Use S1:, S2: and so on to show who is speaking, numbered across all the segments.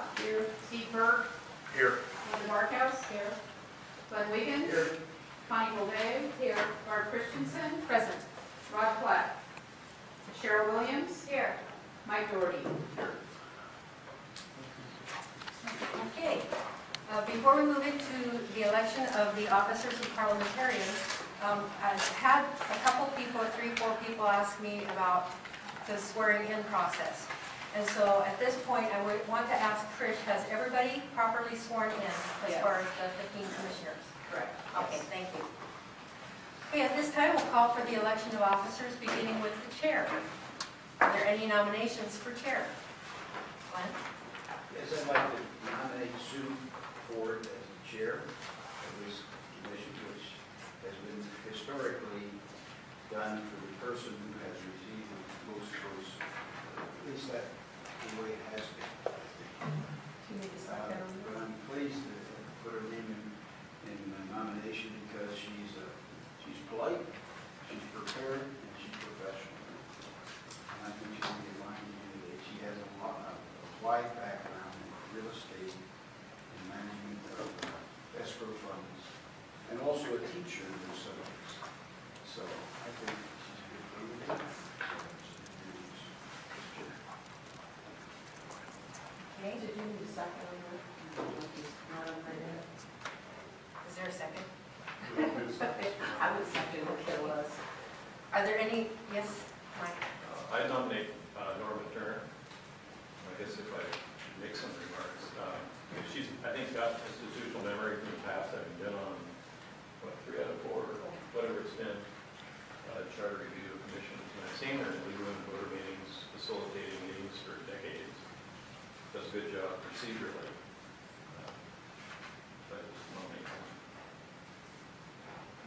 S1: Scott. Here. Steve Burke.
S2: Here.
S1: Linda Barkhouse. Here. Glenn Wiggins.
S2: Here.
S1: Connie Boulay. Here. Barb Christensen. Present. Rod Platt. Cheryl Williams. Here. Mike Doherty.
S3: Okay. Before we move into the election of the officers and parliamentarians, I've had a couple people, 3-4 people ask me about the swearing-in process. And so at this point, I would want to ask Trish, has everybody properly sworn in as
S1: Yes.
S3: far as the 15 commissioners?
S1: Correct.
S3: Okay, thank you. Okay, at this time, we'll call for the election of officers, beginning with the chair. Are there any nominations for chair? Glenn?
S2: Yes, I'd like to nominate Sue Ford as the chair of this commission, which has been historically done for the person who has received the most votes. At least that the way it has been. But I'm pleased to put her name in the nomination because she's polite, she's prepared, and she's professional. And I think she'll be a fine candidate. She has a wide background in real estate and management of escrow funds, and also a teacher in her subjects. So I think she's a good candidate.
S3: Okay,
S1: Did you need a second on that?
S3: is there a second?
S1: I would second what there was.
S3: Are there any, yes, Mike?
S4: I nominate Norma Turner. I guess if I make some remarks. She's, I think, got institutional memory from the past, having been on, what, 3 out of 4, or whatever it's been, charter review commissions. And I've seen her in legal and voter meetings, facilitating meetings for decades. Does a good job procedurally. So I just nominate her.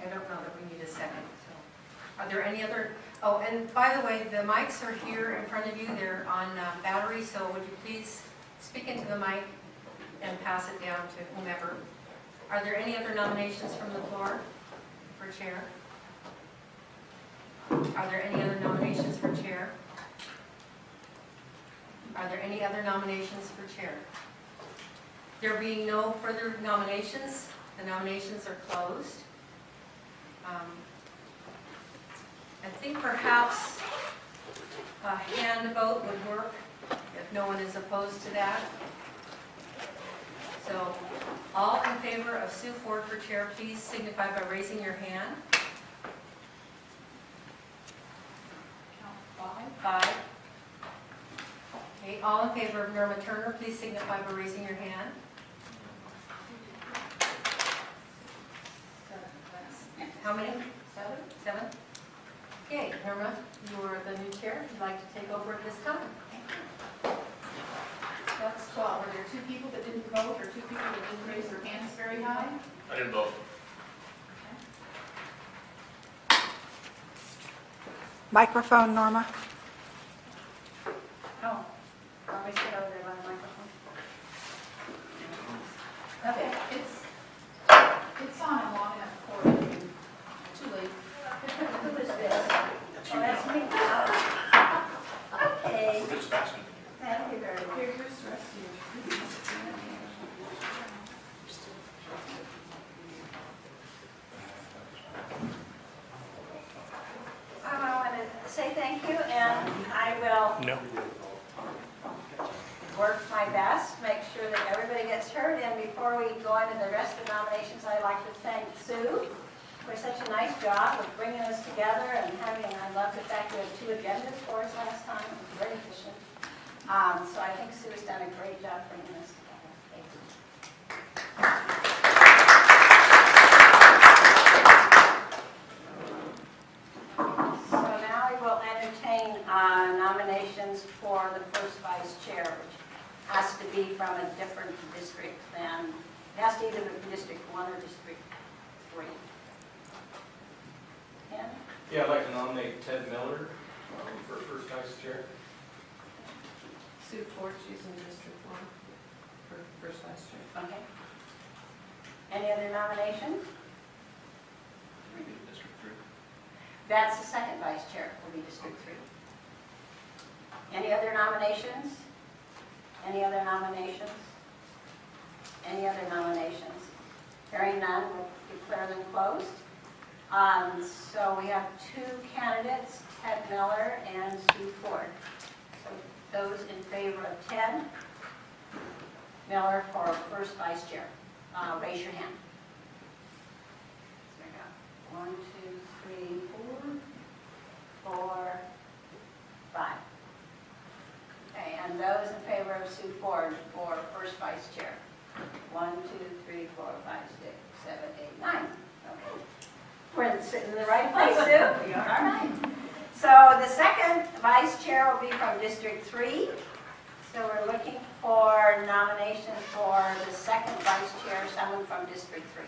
S3: I don't know that we need a second, so. Are there any other, oh, and by the way, the mics are here in front of you. They're on battery, so would you please speak into the mic and pass it down to whomever. Are there any other nominations from the floor for chair? Are there any other nominations for chair? Are there any other nominations for chair? There being no further nominations, the nominations are closed. I think perhaps a hand vote would work if no one is opposed to that. So all in favor of Sue Ford for chair, please signify by raising your hand.
S1: Count 5.
S3: 5. Okay, all in favor of Norma Turner, please signify by raising your hand.
S1: 7.
S3: How many?
S1: 7.
S3: 7? Okay, Norma, you are the new chair. If you'd like to take over at this time.
S1: That's 12. Are there 2 people that didn't vote or 2 people that didn't raise their hands very high?
S4: I didn't vote.
S5: Microphone, Norma.
S3: Oh, always sit over there by the microphone.
S1: Okay, it's on and long enough for you. Too late.
S3: Who is this? Oh, that's me. Okay,
S4: We're just fasting.
S3: thank you very much.
S1: Here's the rest of yours.
S3: I want to say thank you, and I will work my best, make sure that everybody gets heard. And before we go into the rest of the nominations, I'd like to thank Sue for such a nice job of bringing us together and having, I love the fact we had 2 agendas for us last time. It was very efficient. So I think Sue has done a great job bringing us together. Thank you. So now we will entertain nominations for the first vice chair, which has to be from a different district than, it has to either be District 1 or District 3. Ken?
S4: Yeah, I'd like to nominate Ted Miller for first vice chair.
S1: Sue Ford, she's in District 1 for first vice chair.
S3: Okay. Any other nominations?
S4: District 3.
S3: That's the second vice chair, will be District 3. Any other nominations? Any other nominations? Any other nominations? Hearing none, we'll declare them closed. So we have two candidates, Ted Miller and Sue Ford. So those in favor of Ted Miller for first vice chair, raise your hand. So I got 1, 2, 3, 4, 4, 5. Okay, and those in favor of Sue Ford for first vice chair. 1, 2, 3, 4, 5, 6, 7, 8, 9. Okay. We're sitting in the right place, Sue. You're all right. So the second vice chair will be from District 3. So we're looking for nominations for the second vice chair, someone from District 3.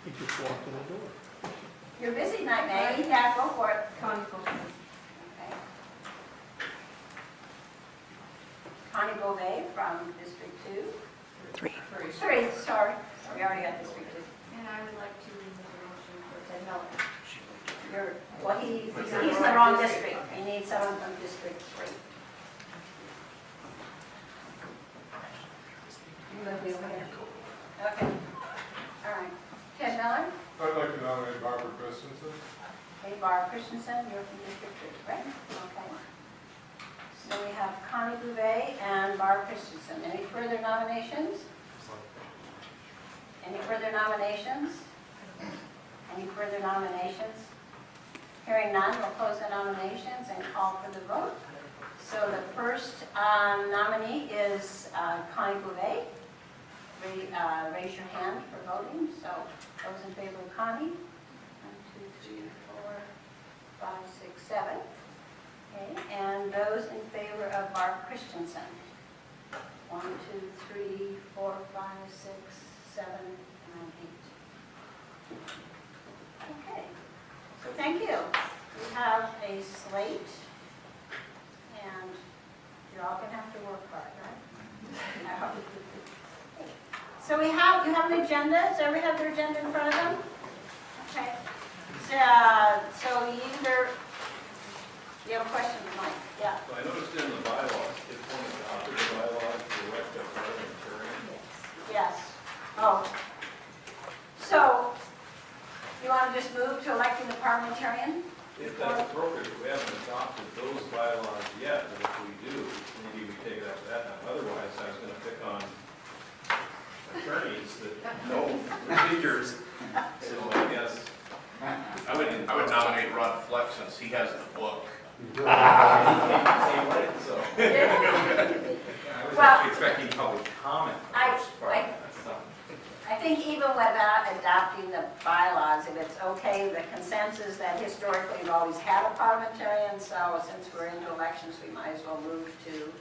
S6: You just walked in the door.
S3: You're busy tonight, Maggie. Yeah, go for it.
S1: Connie Bowman.
S3: Okay. Connie Beauvais from District 2.
S5: 3.
S3: 3, sorry. We already got District 2.
S1: And I would like to remove the motion for Ted Miller.
S3: Well, he's in the wrong district. We need someone from District 3. You will be over here. Okay. All right. Ted Miller?
S7: I'd like to nominate Barbara Christensen.
S3: Hey, Barb Christensen, you're from District 3, right? Okay. So we have Connie Bouvet and Barb Christensen. Any further nominations? Any further nominations? Any further nominations? Hearing none, we'll close the nominations and call for the vote. So the first nominee is Connie Bouvet. Raise your hand for voting. So those in favor of Connie? 1, 2, 3, 4, 5, 6, 7. Okay, and those in favor of Barb Christensen? 1, 2, 3, 4, 5, 6, 7, and 8. Okay, so thank you. We have a slate, and you're all going to have to work hard, right? So you have an agenda. Does everybody have their agenda in front of them? Okay. So you have a question, Mike? Yeah.
S4: So I noticed in the bylaws, if one adopted the bylaws to elect a parliamentarian,
S3: Yes. Oh. So you want to just move to electing the parliamentarian?
S4: if that's appropriate, we haven't adopted those bylaws yet, but if we do, maybe we take it up to that time. Otherwise, I was gonna pick on attorneys that know procedures, so I guess.
S8: I would nominate Rod Fleck since he has the book.
S4: Same way, so.
S8: I was
S3: Well,
S8: actually expecting public comment on the first part.
S3: I think even without adopting the bylaws, if it's okay, the consensus that historically we've always had a parliamentarian, so since we're into elections, we might as well move to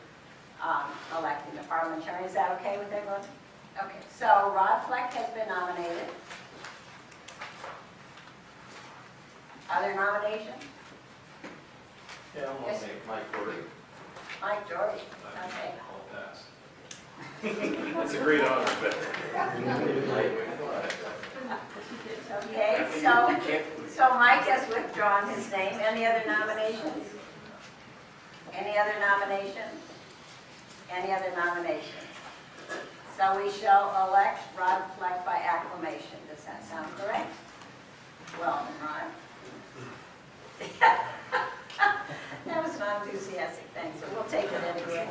S3: electing the parliamentarian. Is that okay with everyone? Okay, so Rod Fleck has been nominated. Other nominations?
S4: Yeah, I'm gonna make Mike Doherty.
S3: Mike Doherty, okay.
S4: I'll pass. It's a great honor, but.
S3: Okay, so Mike has withdrawn his name. Any other nominations? Any other nominations? Any other nominations? So we shall elect Rod Fleck by acclamation. Does that sound correct? Well, Rod. That was an unenthusiastic thing, so we'll take it anyway.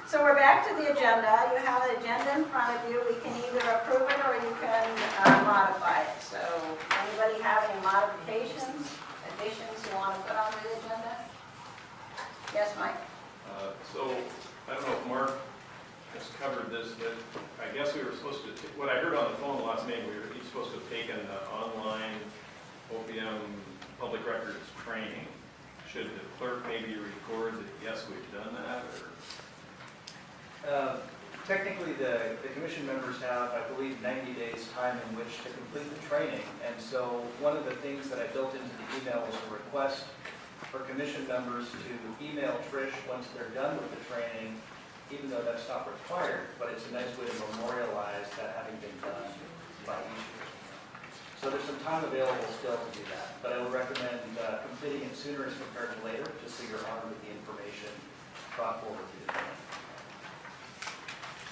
S3: So we're back to the agenda. You have an agenda in front of you. We can either approve it or you can modify it. So anybody have any modifications, additions you want to put on the agenda? Yes, Mike?
S4: So, I don't know if Mark has covered this, but I guess we were supposed to, what I heard on the phone the last meeting, we were each supposed to have taken the online OPM public records training. Should the clerk maybe record that, yes, we've done that, or?
S9: Technically, the commission members have, I believe, 90 days time in which to complete the training. And so one of the things that I built into the email was a request for commission members to email Trish once they're done with the training, even though that's not required, but it's a nice way to memorialize that having been done by each of us. So there's some time available still to do that, but I would recommend completing it sooner as compared to later, just so you're armed with the information brought forward to the agenda.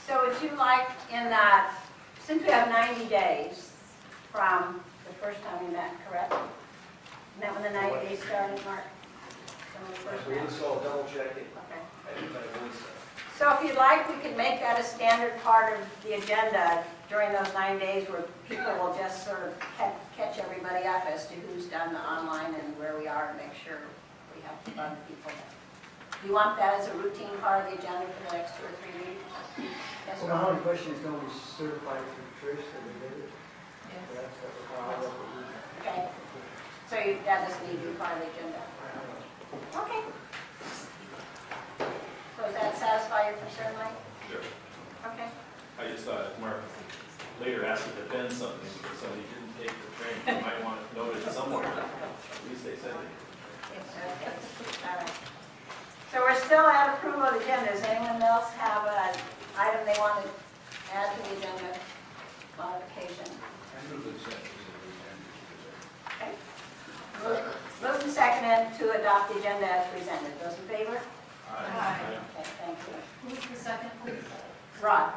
S3: So would you like in that, since we have 90 days from the first time we met, correct? Isn't that when the 90 days started, Mark? When we
S9: I
S3: first
S9: believe
S3: met?
S9: so, double check it.
S3: Okay.
S9: I believe so.
S3: So if you'd like, we could make that a standard part of the agenda during those 9 days where people will just sort of catch everybody up as to who's done the online and where we are and make sure we have other people. Do you want that as a routine part of the agenda for the next 2 or 3 meetings? Yes,
S6: Well, how
S3: Ron?
S6: many questions don't we certify through Trish that we did it? That's what we're calling it.
S3: Okay. So that doesn't need to be part of the agenda. Okay. So does that satisfy your concern, Mike?
S4: Sure.
S3: Okay.
S4: I just thought if Mark later asked to defend something because somebody didn't take the training, you might want it noted somewhere. At least they said it.
S3: Okay. All right. So we're still at approval of the agenda. Does anyone else have an item they want to add to the agenda modification?
S2: I move the acceptance of the agenda.
S3: Okay. Moved and seconded to adopt the agenda as presented. Those in favor?
S1: Aye.
S3: Okay, thank you.
S1: Who's the second, please?
S3: Rod?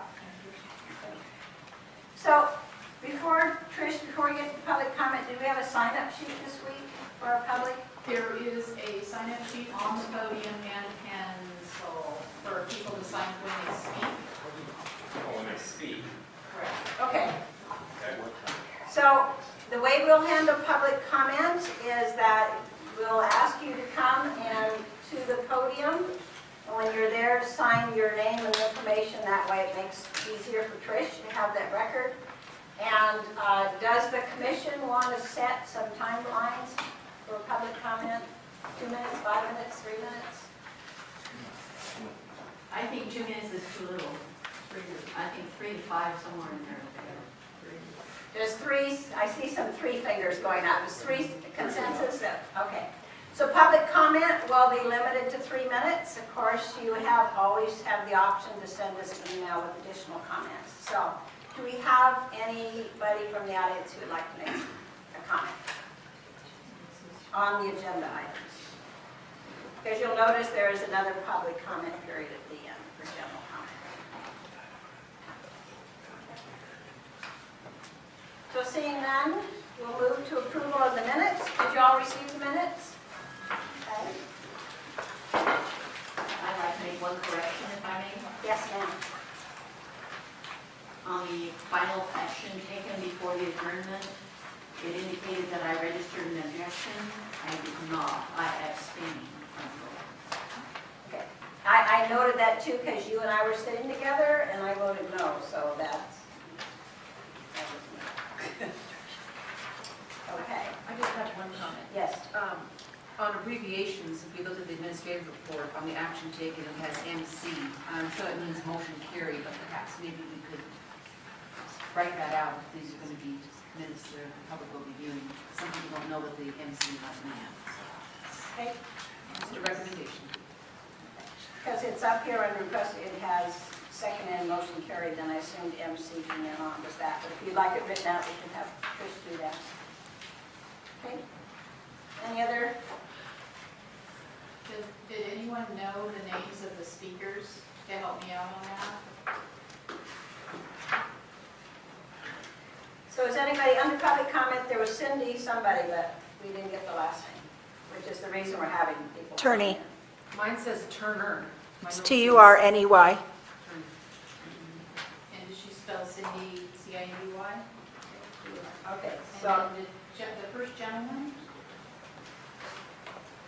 S3: So, Trish, before we get to public comment, do we have a sign-up sheet this week for our public?
S1: There is a sign-up sheet on the podium and pencil for people to sign when they speak.
S4: Oh, when they speak.
S1: Correct.
S3: Okay.
S4: Okay.
S3: So the way we'll handle public comment is that we'll ask you to come and to the podium. And when you're there, sign your name and information. That way it makes it easier for Trish to have that record. And does the commission want to set some timelines for public comment? 2 minutes, 5 minutes, 3 minutes?
S10: I think 2 minutes is too little. I think 3 to 5, somewhere in there.
S3: There's 3, I see some 3 fingers going up. Is 3 consensus? Okay. So public comment will be limited to 3 minutes. Of course, you always have the option to send us an email with additional comments. So do we have anybody from the audience who would like to make a comment on the agenda items? Because you'll notice there is another public comment period at the end for general comment. So seeing none, we'll move to approval of the minutes. Did you all receive the minutes? Okay.
S10: I'd like to make one correction, if I may.
S3: Yes, ma'am.
S10: On the final action taken before the adjournment, it indicated that I registered an objection. I did not. I abstained from voting.
S3: Okay. I noted that too because you and I were sitting together and I voted no, so that was me. Okay.
S11: I just have one comment.
S3: Yes.
S11: On abbreviations, if we look at the administrative report, on the action taken, it has MC. I'm sure it means motion carried, but perhaps maybe we could write that out. These are going to be minutes that the public will be viewing. Some people don't know what the MC might mean.
S3: Okay.
S11: Just a recommendation.
S3: Because it's up here under request, it has second and motion carried, then I assumed MC from then on was that. But if you'd like it written out, we can have Chris do that. Okay. Any other?
S1: Did anyone know the names of the speakers to help me out on that?
S3: So is anybody under public comment? There was Cindy, somebody, but we didn't get the last name, which is the reason we're having people.
S5: Turney.
S11: Mine says Turner.
S5: It's T-U-R-N-E-Y.
S1: And did she spell Cindy C-I-N-D-Y?
S3: Okay,
S1: And
S3: so,
S1: then the first gentleman,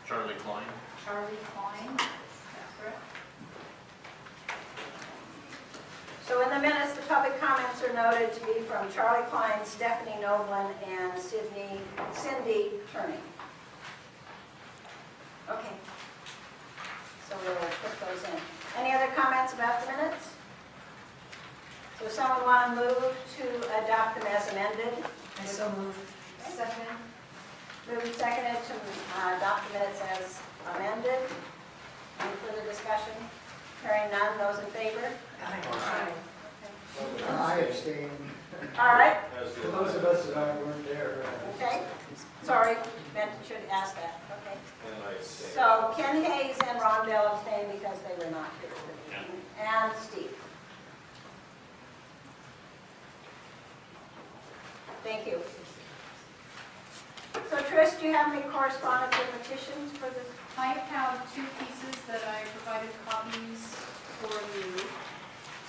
S8: Charlie Klein.
S1: Charlie Klein, that's correct?
S3: so in the minutes, the public comments are noted to be from Charlie Klein, Stephanie Noblin, and Cindy Turney. Okay. So we'll put those in. Any other comments about the minutes? So someone want to move to adopt them as amended?
S11: I so moved.
S3: Second. Moved and seconded to adopt the minutes as amended. Any further discussion? Hearing none, those in favor?
S6: I abstain.
S3: All right,
S4: As
S6: For
S4: the
S6: those of us that weren't there.
S3: okay. Sorry, meant should ask that, okay.
S4: And I say.
S3: So Ken Hayes and Ron Bell abstained because they were not here for the meeting. And Steve. Thank you. So Trish, do you have any correspondence or petitions for this?
S1: I have two pieces that I provided copies for you.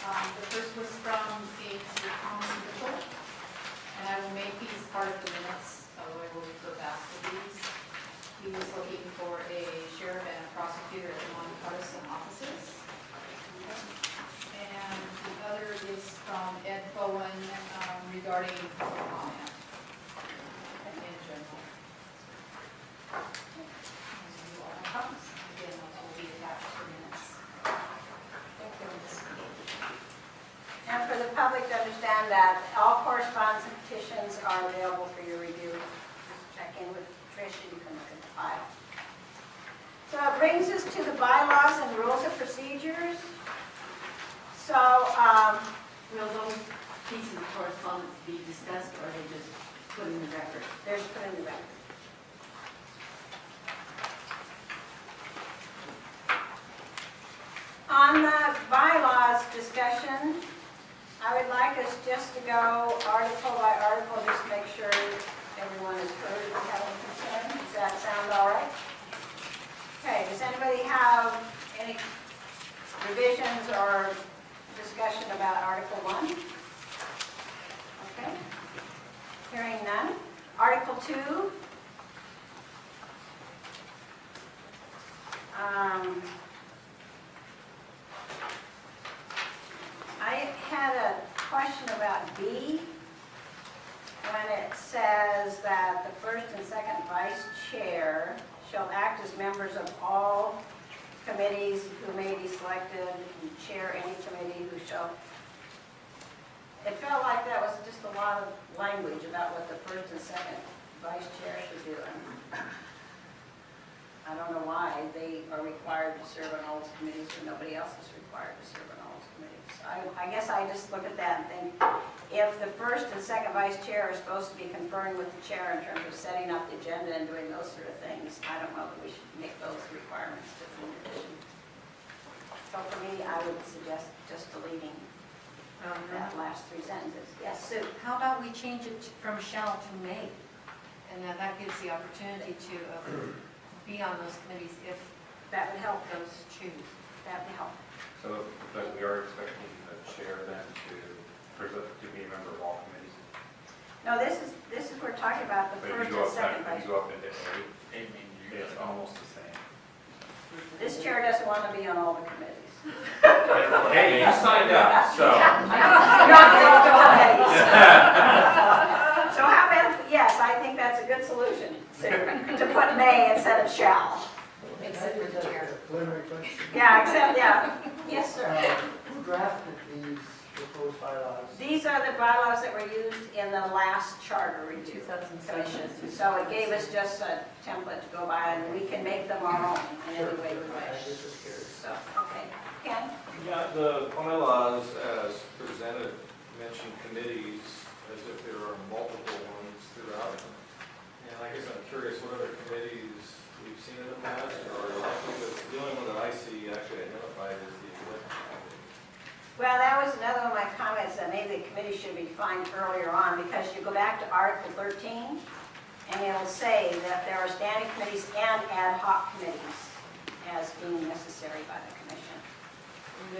S1: The first was from a Mr. Comm Mitchell, and I will make these part of the minutes, so I will go back to these. He was looking for a sheriff and a prosecutor at the nonpartisan offices. And the other is from Ed Bowen regarding public comment in general. Again, those will be attached to minutes.
S3: And for the public to understand that all correspondence and petitions are available for your review. Just check in with Trish and you can look at the file. So it brings us to the bylaws and rules of procedures. So,
S10: Will those pieces of correspondence be discussed, or are they just put in the record?
S3: there's put in the record. On the bylaws discussion, I would like us just to go article by article, just to make sure everyone is heard if you have any concern. Does that sound all right? Okay, does anybody have any revisions or discussion about Article 1? Okay. Hearing none. Article 2. I had a question about B, when it says that the first and second vice chair shall act as members of all committees who may be selected and chair any committee who shall. It felt like that was just a lot of language about what the first and second vice chair should do. And I don't know why they are required to serve on all those committees when nobody else is required to serve on all those committees. I guess I just look at that and think, if the first and second vice chair are supposed to be conferring with the chair in terms of setting up the agenda and doing those sort of things, I don't know that we should make those requirements to the addition. So for me, I would suggest just deleting that last three sentences. Yes, Sue?
S12: How about we change it from shall to may? And that gives the opportunity to be on those committees if
S3: That would help.
S12: those choose.
S3: That would help.
S13: So, but we are expecting the chair then to be a member of all committees.
S3: No, this is we're talking about the
S13: But
S3: first
S13: if you go
S3: and
S13: up,
S3: second
S13: if
S3: vice.
S13: you go up into A, it's almost the same.
S3: This chair doesn't want to be on all the committees.
S13: Hey, you signed up, so.
S3: Not all the committees. So how about, yes, I think that's a good solution, to put may instead of shall.
S12: Except for the chair.
S6: Preliminary question.
S3: Yeah, except, yeah. Yes, sir.
S6: Who drafted these proposed bylaws?
S3: These are the bylaws that were used in the last charter review.
S12: 2007.
S3: So it gave us just a template to go by, and we can make them our own in any way we
S6: I
S3: wish.
S6: just was curious.
S3: So, okay. Ken?
S4: Yeah, the bylaws as presented mention committees as if there are multiple ones throughout them. And I guess I'm curious what other committees we've seen in the past, or likely that the only one that I see actually identified is the executive committee.
S3: Well, that was another one of my comments, that maybe the committee should be defined earlier on, because you go back to Article 13, and it'll say that there are standing committees and ad hoc committees as being necessary by the commission.
S14: And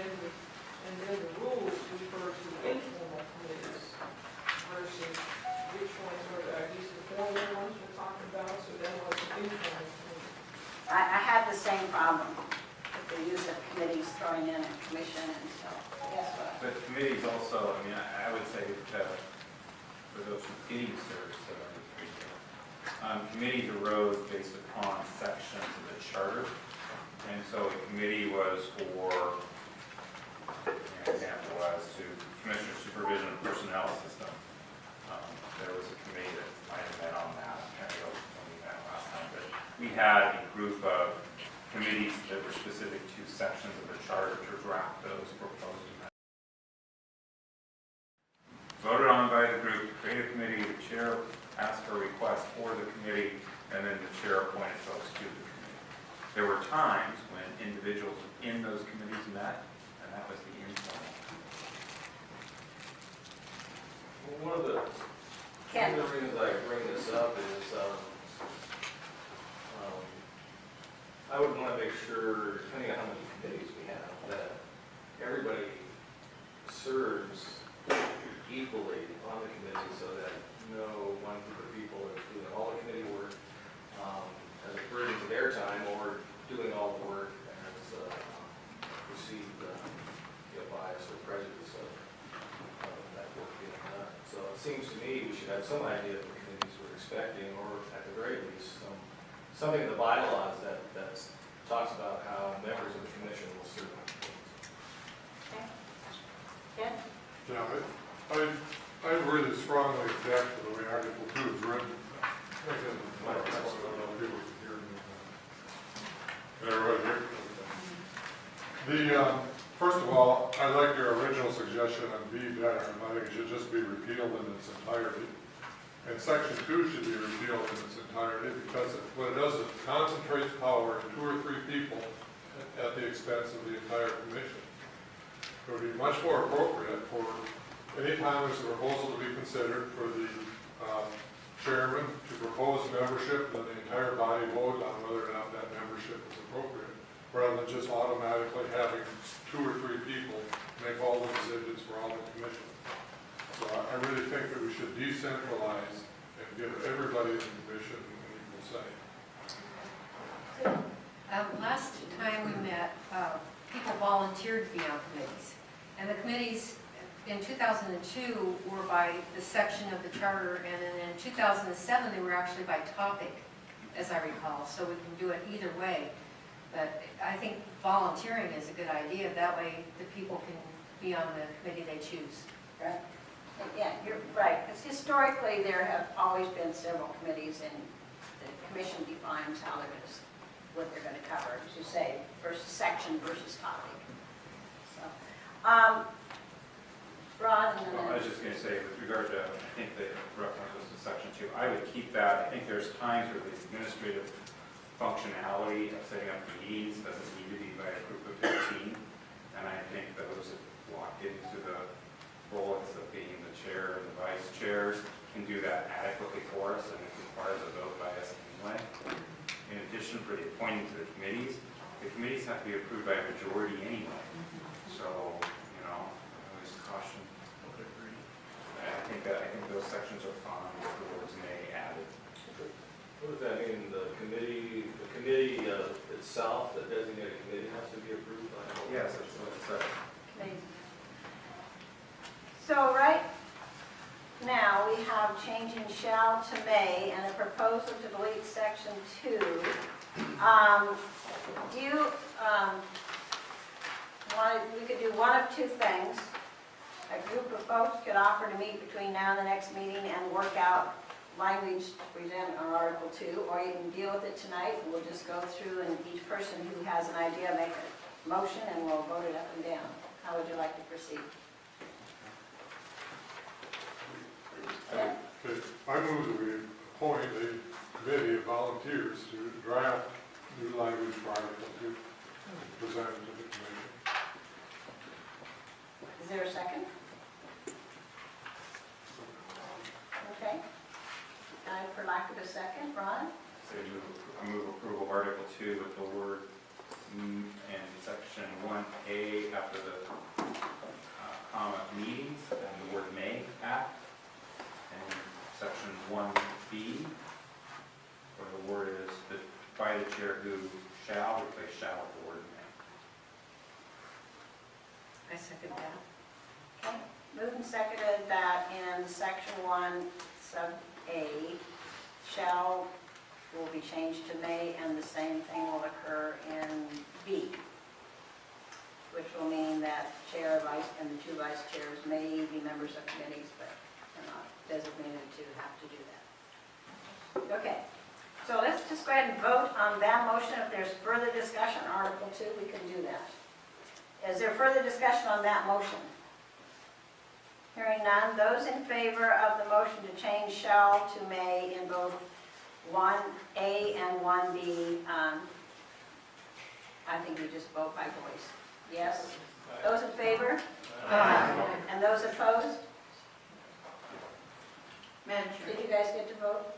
S14: then the rules refer to informal committees versus which ones are these the formal ones we're talking about, so then what's an informal committee?
S3: I had the same problem with the use of committees throwing in a commission, and so, guess what?
S13: But committees also, I mean, I would say that for those who didn't serve, committees arose based upon sections of the charter. And so a committee was for, an example was to Commissioner Supervision of Personnel System. There was a committee that might have met on that. I can't remember when we met last time, but we had a group of committees that were specific to sections of the charter to draft those proposed amendments. Voted on by the for the committee, and then the chair appointed folks to the committee. There were times when individuals in those committees met, and that was the informal.
S4: One of the reasons I bring this up is, I would want to make sure, depending on how many committees we have, that everybody serves equally on the committee so that no one group of people is doing all the committee work as a burden to their time or doing all the work as perceived bias or prejudice of that work being done. So it seems to me we should have some idea of the committees we're expecting, or at the very least, something in the bylaws that talks about how members of the commission will serve on committees.
S3: Okay. Ken?
S7: Yeah, I really strongly object to the way Article 2 is written. First of all, I like your original suggestion on B better. I think it should just be repealed in its entirety. And Section 2 should be repealed in its entirety because what it does is it concentrates power in 2 or 3 people at the expense of the entire commission. It would be much more appropriate for any time there's a proposal to be considered for the chairman to propose membership, and then the entire body vote on whether or not that membership is appropriate, rather than just automatically having 2 or 3 people make all the decisions for all the commission. So I really think that we should decentralize and give everybody in the commission an equal say.
S12: Last time we met, people volunteered to be on committees. And the committees in 2002 were by the section of the charter, and then in 2007 they were actually by topic, as I recall. So we can do it either way. But I think volunteering is a good idea. That way the people can be on the committee they choose.
S3: Right. Yeah, you're right, because historically there have always been several committees, and the commission defines how they're going to, what they're going to cover, as you say, versus section versus topic. So, Ron, and
S13: Well, I was just going to say, with regard to, I think the reference was to Section 2, I would keep that. I think there's times where the administrative functionality of setting up meetings doesn't need to be by a group of 15, and I think those that walk into the bullets of being the chair and the vice chairs can do that adequately for us, and it requires a vote by us anyway. In addition, for the appointing to the committees have to be approved by a majority anyway. So, I always caution. I think those sections are fine with the words may added.
S4: What does that mean? The committee itself, the designated committee, has to be approved by all?
S13: Yes, that's what it says.
S3: Okay. So right now, we have changing shall to may and a proposal to delete section 2. Do you we could do one of 2 things. A group of folks could offer to meet between now and the next meeting and work out language to present on Article 2, or you can deal with it tonight, and we'll just go through, and each person who has an idea make a motion, and we'll vote it up and down. How would you like to proceed?
S7: Okay, I move that we appoint a committee of volunteers to draft new language for Article 2 and present it to the commission.
S3: Is there a second? Okay. For lack of a second, Ron?
S13: So I move approval of Article 2 with the word in Section 1A after the comma meetings, and the word may act. And Section 1B, where the word is that by the chair who shall replace shall with the word may.
S12: I second that.
S3: Okay. Moved and seconded that in Section 1, sub A, shall will be changed to may, and the same thing will occur in B, which will mean that chair, vice, and the 2 vice chairs may be members of committees, but are not designated to have to do that. Okay, so let's just go ahead and vote on that motion. If there's further discussion on Article 2, we can do that. Is there further discussion on that motion? Hearing none, those in favor of the motion to change shall to may in both 1A and 1B, I think we just vote by voice. Yes? Those in favor? And those opposed?
S10: Madam Chair.
S3: Did you guys get to vote?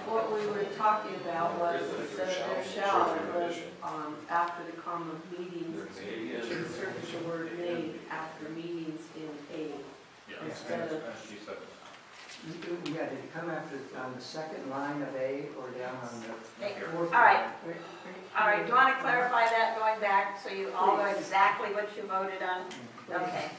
S14: What we were talking about was instead of there shall, it was, after the comma meetings, insert the word may after meetings in A. Instead of,
S13: She said,
S6: Yeah, did it come after, on the second line of A or down on the
S3: Okay.
S6: fourth?
S3: All right.
S6: line?
S3: All right, do you want to clarify that going back so you all know exactly what you voted on? Okay.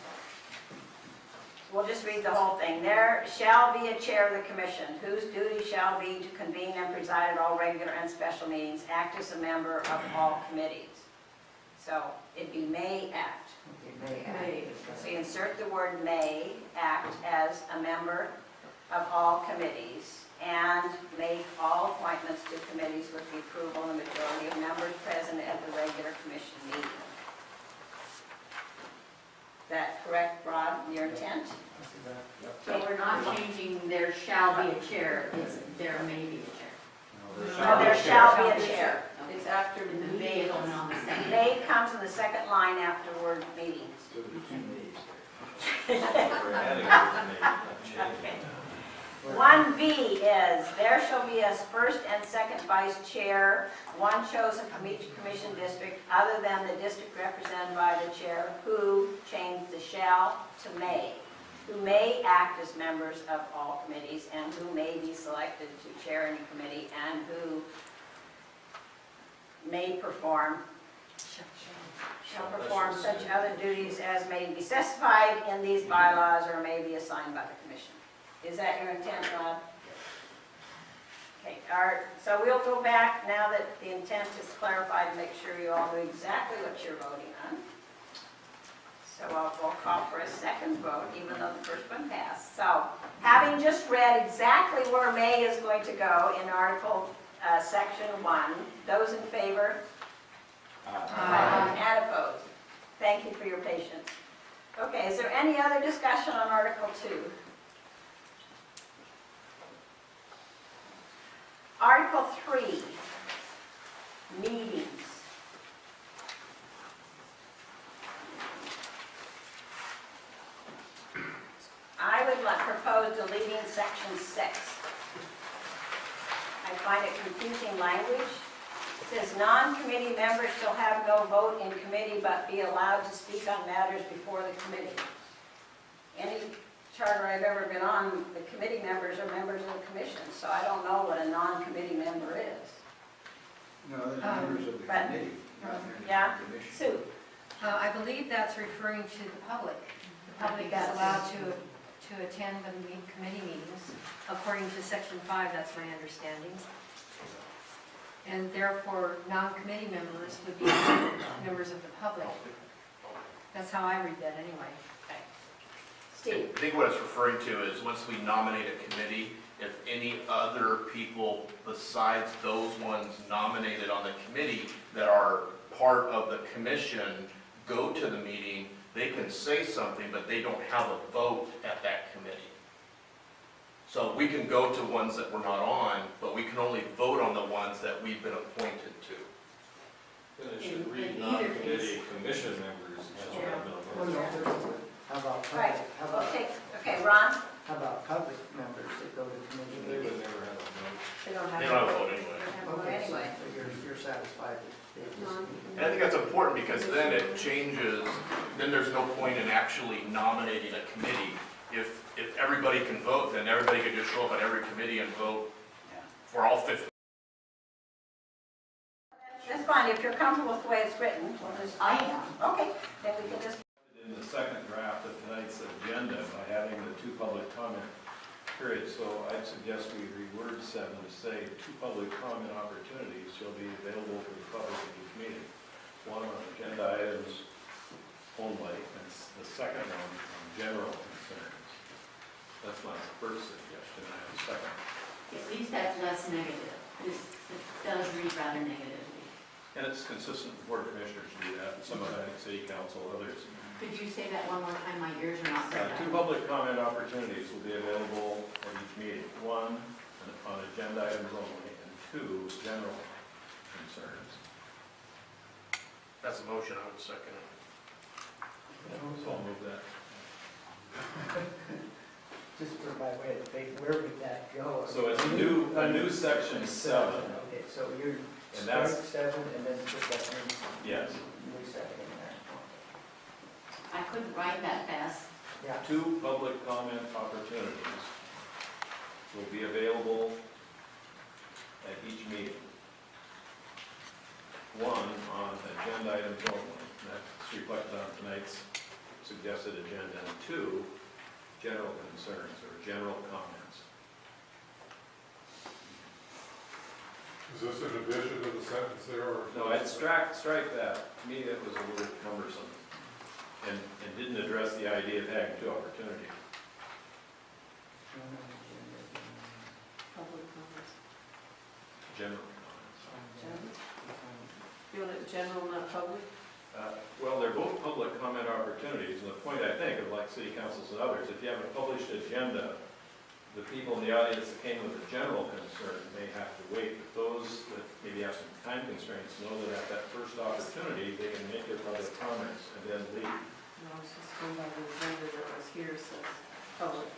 S3: We'll just read the whole thing. There shall be a chair of the commission, whose duty shall be to convene and preside at all regular and special meetings, act as a member of all committees. So it'd be may act.
S6: Okay,
S14: May.
S3: So you insert the word may act as a member of all committees and make all appointments to committees with the approval of the majority of members present at the regular commission meeting. Is that correct, Rod, your intent?
S10: So we're not changing there shall be a chair, it's there may be a chair.
S3: No, there shall be a chair.
S14: it's after the
S10: The may
S14: meeting.
S10: is only on the second.
S3: May comes in the second line after word meetings.
S2: So there's 2 nays
S4: We're adding it, not changing.
S3: 1B is, there shall be a first and second vice chair, one chosen from each commission district other than the district represented by the chair, who changed the shall to may, who may act as members of all committees and who may be selected to chair any committee and who may perform, shall perform such other duties as may be specified in these bylaws or may be assigned by the commission. Is that your intent, Rod? Okay, so we'll go back now that the intent is clarified to make sure you all know exactly what you're voting on. So we'll call for a second vote, even though the first one passed. So, having just read exactly where may is going to go in Article Section 1, those in favor? And opposed? Thank you for your patience. Okay, is there any other discussion on Article 2? Article 3, meetings. I would propose deleting section 6. I find it confusing language. It says non-committee members shall have no vote in committee but be allowed to speak on matters before the committee. Any charter I've ever been on, the committee members are members of the commission, so I don't know what a non-committee member is.
S2: No, they're members of the
S3: but-
S2: committee, not members
S3: yeah.
S2: of the commission.
S3: Sue?
S12: I believe that's referring to the public. The public is allowed to attend the committee meetings, according to Section 5, that's my understanding. And therefore, non-committee members would be members of the public. That's how I read that anyway.
S3: Steve?
S8: I think what it's referring to is once we nominate a committee, if any other people besides those ones nominated on the committee that are part of the commission go to the meeting, they can say something, but they don't have a vote at that committee. So we can go to ones that we're not on, but we can only vote on the ones that we've been appointed to.
S4: Then it should read non-committee commission members shall have no
S6: Well,
S4: vote.
S6: no, there's- how about
S3: Right.
S6: public, how about,
S3: Okay, Ron?
S6: how about public members that go to
S4: They
S6: committee?
S4: would never have a vote.
S3: They don't
S8: They don't have a vote anyway.
S3: They don't have a vote
S6: Okay, so
S3: anyway.
S6: you're satisfied with it?
S8: And I think that's important because then it changes, then there's no point in actually nominating a committee. If everybody can vote, then everybody can just show up at every committee and vote
S2: Yeah.
S8: for all 50.
S3: That's fine, if you're comfortable with the way it's written, we'll just...
S10: I am.
S3: Okay, then we can just...
S4: In the second draft of tonight's agenda by having the 2 public comment periods, so I'd suggest we reword 7 to say 2 public comment opportunities shall be available to the public at each meeting. One on agenda items only, and the second one on general concerns. That's my first suggestion, I have a second.
S10: At least that's less negative. This does read rather negatively.
S4: And it's consistent with Board of Commissioners do that, some of that in City Council, others.
S10: Could you say that one more time? My ears are not very
S4: Two public comment opportunities will be available at each meeting. One, on agenda items only, and two, general concerns.
S8: That's a motion, I would second it.
S4: So I'll move that.
S6: Just for my way of thinking, where would that go?
S4: So it's a new section 7.
S6: Okay, so you
S4: And
S6: strike
S4: that's-
S6: 7 and then put that
S4: Yes.
S6: new 7 in there.
S10: I couldn't write that fast.
S6: Yeah.
S4: Two public comment opportunities will be available at each meeting. One on agenda items only, that's reflected on tonight's suggested agenda, and two, general concerns or general comments.
S7: Is this in addition to the sentence there, or?
S4: No, I'd strike that. To me, that was a little cumbersome and didn't address the idea of having two opportunities.
S12: Public comments.
S4: General comments.
S12: You want it general, not public?
S4: Well, they're both public comment opportunities, and the point, I think, of like city councils and others, if you have a published agenda, the people in the audience that came with a general concern may have to wait, but those that maybe have some time constraints know that at that first opportunity, they can make their public comments and then leave.
S12: No, I was just going by the agenda that was here, says public.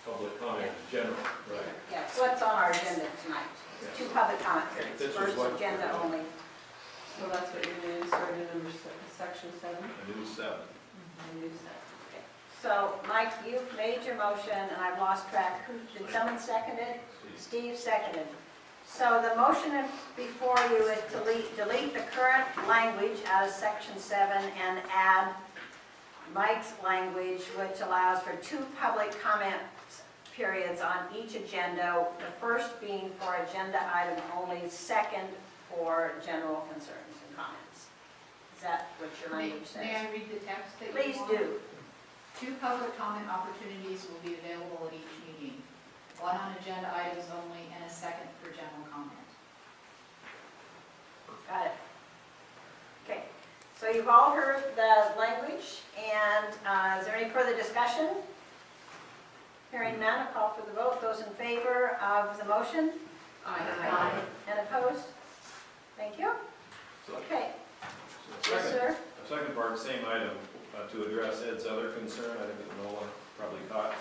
S4: Public comment in general, right.
S3: Yeah, so what's on our agenda tonight? Two public comment periods.
S4: This was
S3: First
S4: what-
S3: agenda only.
S12: So that's what you're doing, starting under section 7?
S4: A new 7.
S3: Okay. So, Mike, you've made your motion, and I've lost track. Did someone second it? Steve seconded. So the motion before you is to delete the current language out of section 7 and add Mike's language, which allows for two public comment periods on each agenda, the first being for agenda item only, second for general concerns and comments. Is that what your language says?
S1: May I read the text that you
S3: Please
S1: want?
S3: do.
S1: Two public comment opportunities will be available at each meeting. One on agenda items only and a second for general comment.
S3: Got it. Okay, so you've all heard the language, and is there any further discussion? Hearing none, I'll call for the vote. Those in favor of the motion?
S12: Aye.
S3: And opposed? Thank you.
S4: So,
S3: Okay.
S4: so
S3: Yes, sir?
S4: the second part, same item, to address Ed's other concern, I think that Nolan probably caught.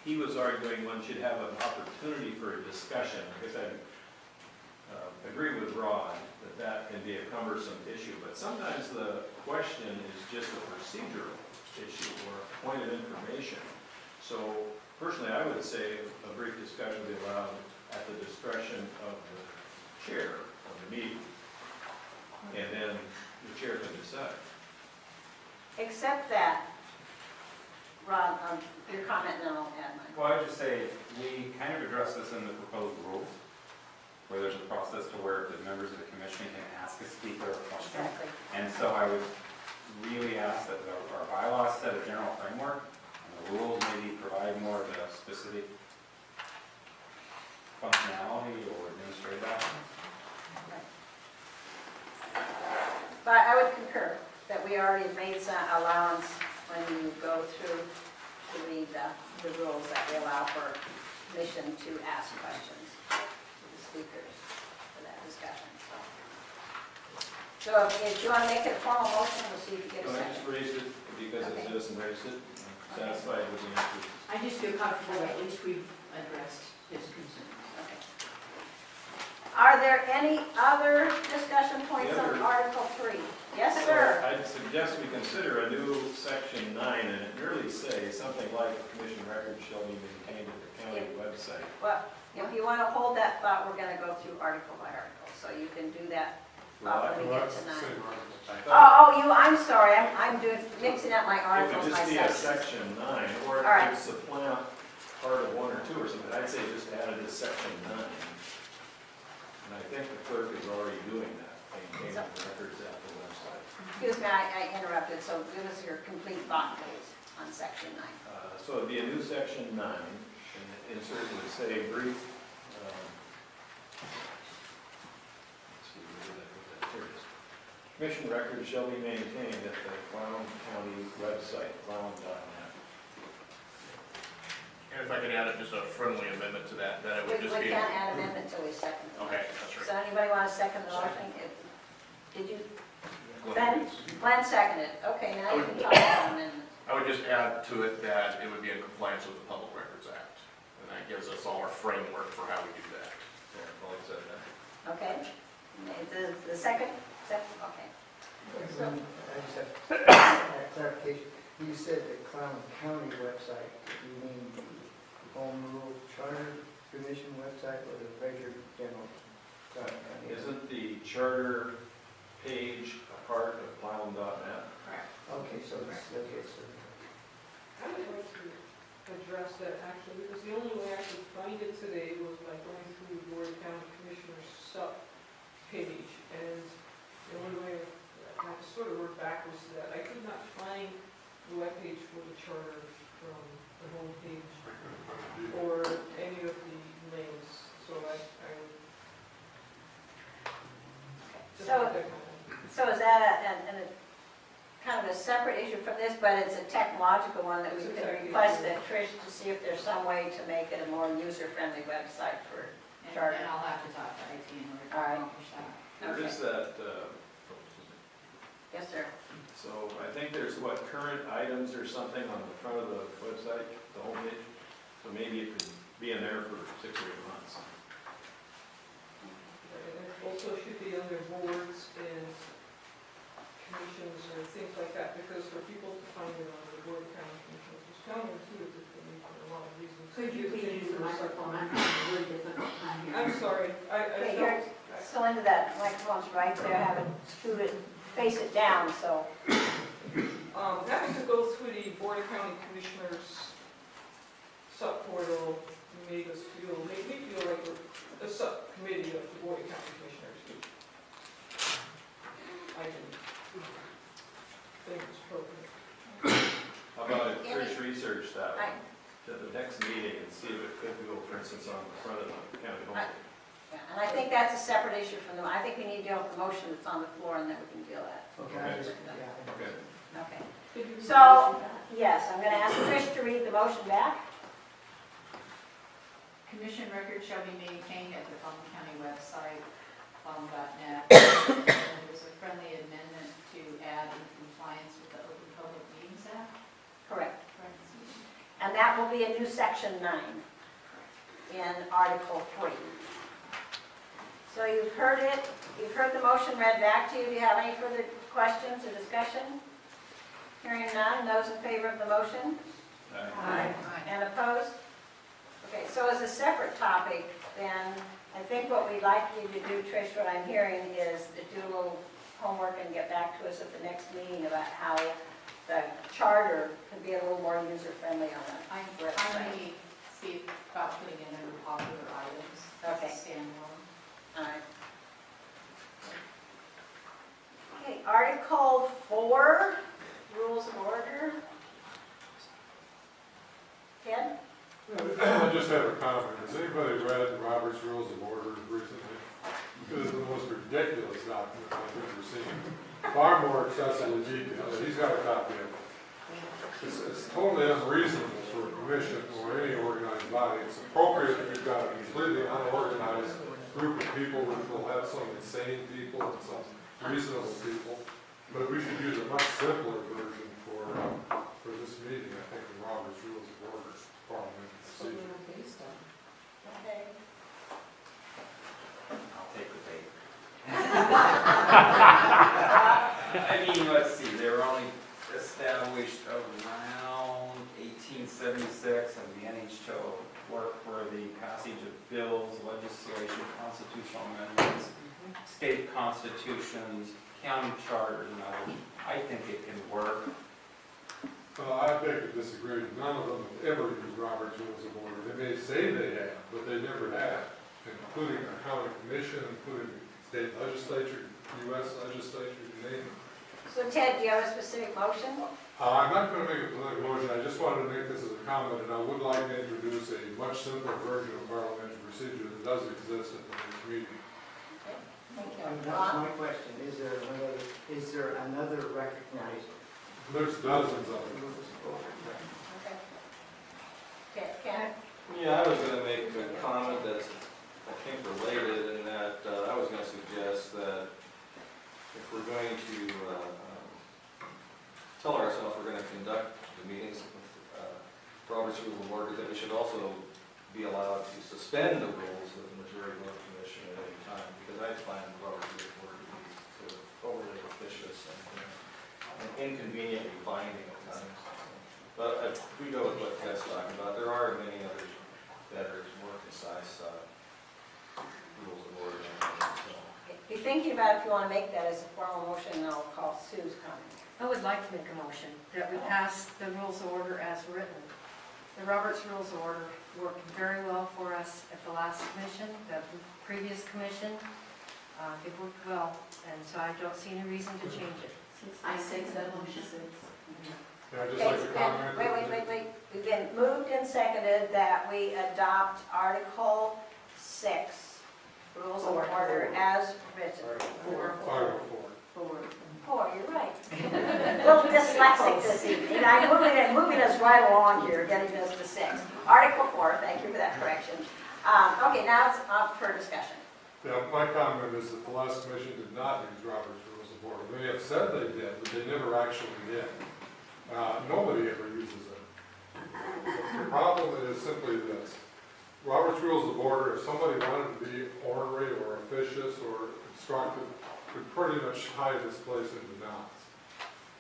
S4: He was arguing one should have an opportunity for a discussion. I guess I agree with Rod that that can be a cumbersome issue, but sometimes the question is just a procedural issue or a point of information. So personally, I would say a brief discussion would be allowed at the discretion of the chair of the meeting, and then the chair can decide.
S3: Except that, Ron, your comment, and then I'll add mine.
S13: Well, I would just say, we kind of address this in the proposed rules, where there's a process to where the members of the commission can ask a speaker a question.
S3: Exactly.
S13: And so I would really ask that our bylaws set a general framework, and the rules maybe provide more of a specific functionality or administrative actions.
S3: But I would concur that we already made some allowance when you go through to read the rules that we allow for commission to ask questions to the speakers for that discussion. So if you want to make it a formal motion, we'll see if you get a
S4: Can I just
S3: second.
S4: raise it because a
S3: Okay.
S4: citizen raised it? I'm satisfied with the answer.
S10: I just feel comfortable that at least we've addressed his concerns.
S3: Okay. Are there any other discussion points
S4: The
S3: on
S4: other-
S3: Article 3? Yes,
S4: So
S3: sir.
S4: I'd suggest we consider a new section 9, and it merely says something like the commission records shall be maintained at the county website.
S3: Well, if you want to hold that thought, we're going to go through article by article, so you can do that
S4: Well,
S3: when we
S7: Well,
S3: get
S7: that's
S3: to
S7: the
S3: 9.
S7: same argument.
S4: I thought
S3: I'm sorry, I'm mixing up my
S4: it
S3: articles
S4: would just be a
S3: myself.
S4: section 9, or
S3: All right.
S4: it could supplant part of 1 or 2 or something. I'd say just add it as section 9. And I think the clerk is already doing that, maintaining the records at the website.
S3: Excuse me, I interrupted, so give us your complete thought, please, on section 9.
S4: So it'd be a new section 9, and the insert would say brief, let's see, where did I Commission records shall be maintained at the Clallam County website, clallam.net.
S8: And if I could add just a friendly amendment to that, that it would just
S3: We
S8: be.
S3: can't add amendment until we second the
S8: Okay,
S3: motion.
S8: that's
S3: So
S8: right.
S3: anybody want to second the motion? Did you,
S8: Glenn,
S3: Glenn seconded. Okay, now you can talk about amendment.
S8: I would just add to it that it would be in compliance with the Public Records Act. And that gives us all our framework for how we do that.
S4: Yeah, well, it said that.
S3: Okay? The second, okay.
S6: I just have a clarification. You said the Clallam County website, you mean the Home Rule Charter Commission website or the regular general?
S4: Isn't the charter page a part of clallam.net?
S6: Okay, so that's, okay, so.
S14: I would like to address that actually, because the only way I could find it today was by going through the Board of County Commissioners sub page, and the only way I sort of worked backwards to that. I could not find the webpage for the charter from the home page or any of the links, so I would.
S3: So is that a kind of a separate issue from this, but it's a technological one that we could request that Trish to see if there's some way to make it a more user-friendly website for charter?
S10: And I'll have to talk to IT in order to
S3: All right.
S10: accomplish that.
S4: There
S3: Okay.
S4: is that,
S3: Yes, sir.
S4: so I think there's what, current items or something on the front of the website, the homepage? So maybe it could be in there for 6 or 8 months.
S14: And it also should be under boards and commissions or things like that, because for people to find it on the Board of County Commissioners, it's counterintuitive for me for a lot of reasons.
S10: Could you please use the microphone? I'm having a really difficult time here.
S14: I'm sorry,
S3: Okay,
S14: I
S3: you're
S14: don't,
S3: still into that microphone's right there, have it, scoot it, face it down, so.
S14: having to go through the Board of County Commissioners sub-portal made me feel like we're a subcommittee of the Board of County Commissioners. I didn't think it was appropriate.
S4: How about if Trish researched that
S3: Right.
S4: to the next meeting and see if it could go, for instance, on the front of the county homepage?
S3: Yeah, and I think that's a separate issue from the, I think we need to deal with the motion that's on the floor and then we can deal with that.
S6: Okay, I just, yeah.
S4: Okay.
S3: Okay.
S14: Could you read the
S3: So,
S14: motion back?
S3: yes, I'm going to ask Trish to read the motion back.
S10: Commission records shall be maintained at the Clallam County website, clallam.net. There's a friendly amendment to add in compliance with the Open Public Meetings Act.
S3: Correct. And that will be a new section 9 in Article 3. So you've heard it, you've heard the motion read back to you. Do you have any further questions or discussion? Hearing none, those in favor of the motion?
S4: Aye.
S3: And opposed? Okay, so as a separate topic, then, I think what we'd like you to do, Trish, what I'm hearing is to do a little homework and get back to us at the next meeting about how the charter can be a little more user-friendly on
S10: I
S3: the website.
S10: may see about putting in under popular items.
S3: Okay.
S10: Standalone.
S3: All right. Okay, Article 4, Rules of Order. Ted?
S7: I just have a comment. Has anybody read Robert's Rules of Order recently? It is the most ridiculous document I've ever seen. Far more excessively detailed. He's got a copy of it. It's totally unreasonable for a commission or any organized body. It's appropriate if you've got a completely unorganized group of people, which will have some insane people and some reasonable people. But we should use a much simpler version for this meeting, I think, in Robert's Rules of Order, parliamentary procedure.
S3: Okay.
S13: I'll take the bait. I mean, let's see, they were only established around 1876, and beginning to work for the passage of bills, legislation, constitutional amendments, state constitutions, county charters, and others. I think it can work.
S7: Well, I beg to disagree. None of them have ever used Robert's Rules of Order. They may say they have, but they never have, including a county commission, including the state legislature, U.S. legislature, you name it.
S3: So Ted, do you have a specific motion?
S7: I'm not going to make a political motion. I just wanted to make this as a comment, and I would like to introduce a much simpler version of parliamentary procedure that does exist at the next meeting.
S3: Thank you.
S6: That's my question, is there another recognized?
S7: There's dozens of them.
S3: Okay. Okay, Ken?
S15: Yeah, I was gonna make a comment that's, I think, related, in that I was gonna suggest that if we're going to tell ourselves we're gonna conduct the meetings with Robert's Rules of Order, that we should also be allowed to suspend the rules with the majority vote commission at any time, because I find Robert's Rules of Order to be sort of overly officious and inconveniently binding at times. But if we go with what Ted's talking about, there are many other better, more concise rules of order. So.
S3: Be thinking about if you want to make that as a formal motion, and I'll call Sue's comment.
S12: I would like to make a motion that we pass the rules of order as written. The Roberts Rules of Order worked very well for us at the last commission, the previous commission. It worked well, and so I don't see any reason to change it.
S10: I say that motion.
S7: Yeah, I'd just like to comment.
S3: Wait. We've been moved and seconded that we adopt Article 6, Rules of Order as written. 4, you're right. A little dyslexic this evening. I'm moving us right along here, getting us to 6. Article 4, thank you for that correction. Okay, now it's up for discussion.
S7: Yeah, my comment is that the last commission did not use Robert's Rules of Order. They have said they did, but they never actually did. Nobody ever uses it. The problem is simply this. Robert's Rules of Order, if somebody wanted to be ornery or officious or obstructive, could pretty much tie this place into knots.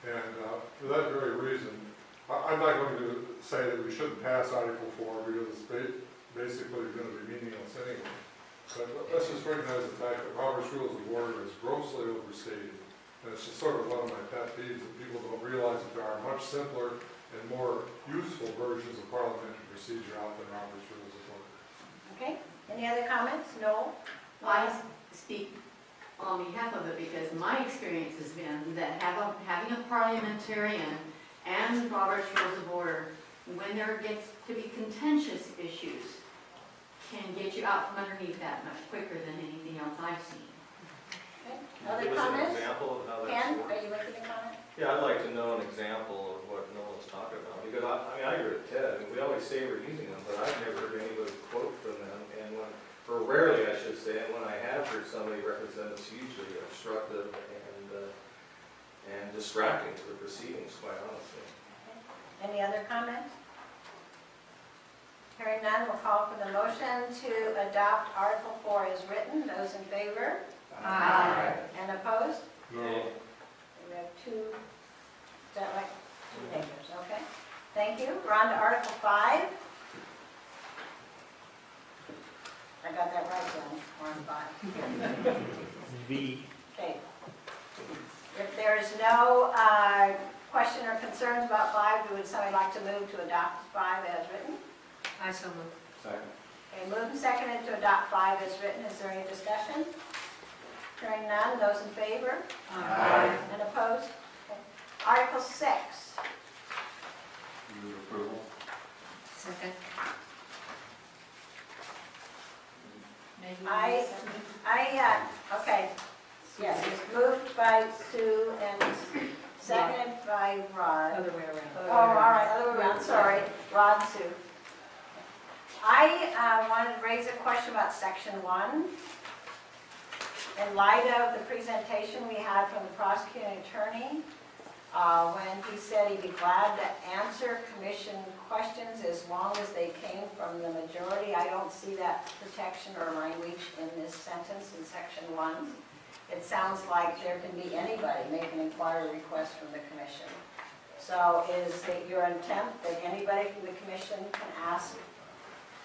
S7: And for that very reason, I'm not going to say that we shouldn't pass Article 4 because it's basically going to be meaningless anyway. But let's just recognize the fact that Robert's Rules of Order is grossly overstated. And it's just sort of one of my pet peeves that people don't realize that there are much simpler and more useful versions of parliamentary procedure out than Robert's Rules of Order.
S3: Okay, any other comments? No?
S10: I speak on behalf of it because my experience has been that having a parliamentarian and Robert's Rules of Order, when there gets to be contentious issues, can get you out from underneath that much quicker than anything else I've seen.
S3: Okay.
S15: Can you
S3: Other
S15: give us an
S3: comments?
S15: example of how that's
S3: Ken,
S15: worked?
S3: are you making a comment?
S15: Yeah, I'd like to know an example of what Nolan's talking about, because I agree with Ted. We always say we're using them, but I've never heard anybody quote from them, or rarely, I should say, and when I have heard somebody represent, it's usually obstructive and distracting to the proceedings, quite honestly.
S3: Any other comments? Hearing none, we'll call for the motion to adopt Article 4 as written. Those in favor?
S12: Aye.
S3: And opposed?
S7: No.
S3: We have 2, is that right? 2 negatives, okay. Thank you. We're on to Article 5. I got that right then, we're on 5.
S2: V.
S3: Okay. If there is no question or concerns about 5, would somebody like to move to adopt 5 as written?
S12: I so move.
S15: Second.
S3: Okay, moved and seconded to adopt 5 as written. Is there any discussion? Hearing none, those in favor?
S12: Aye.
S3: And opposed? Okay. Article 6.
S8: Move approval.
S12: Second.
S3: Okay, yes, it's moved by Sue and seconded by Rod.
S12: Other way around.
S3: Oh, all right, other way around, sorry, Rod and Sue. I wanted to raise a question about Section 1. In light of the presentation we had from the prosecuting attorney, when he said he'd be glad to answer commission questions as long as they came from the majority. I don't see that protection or language in this sentence in Section 1. It sounds like there can be anybody make an inquiry request from the commission. So is it your intent that anybody from the commission can ask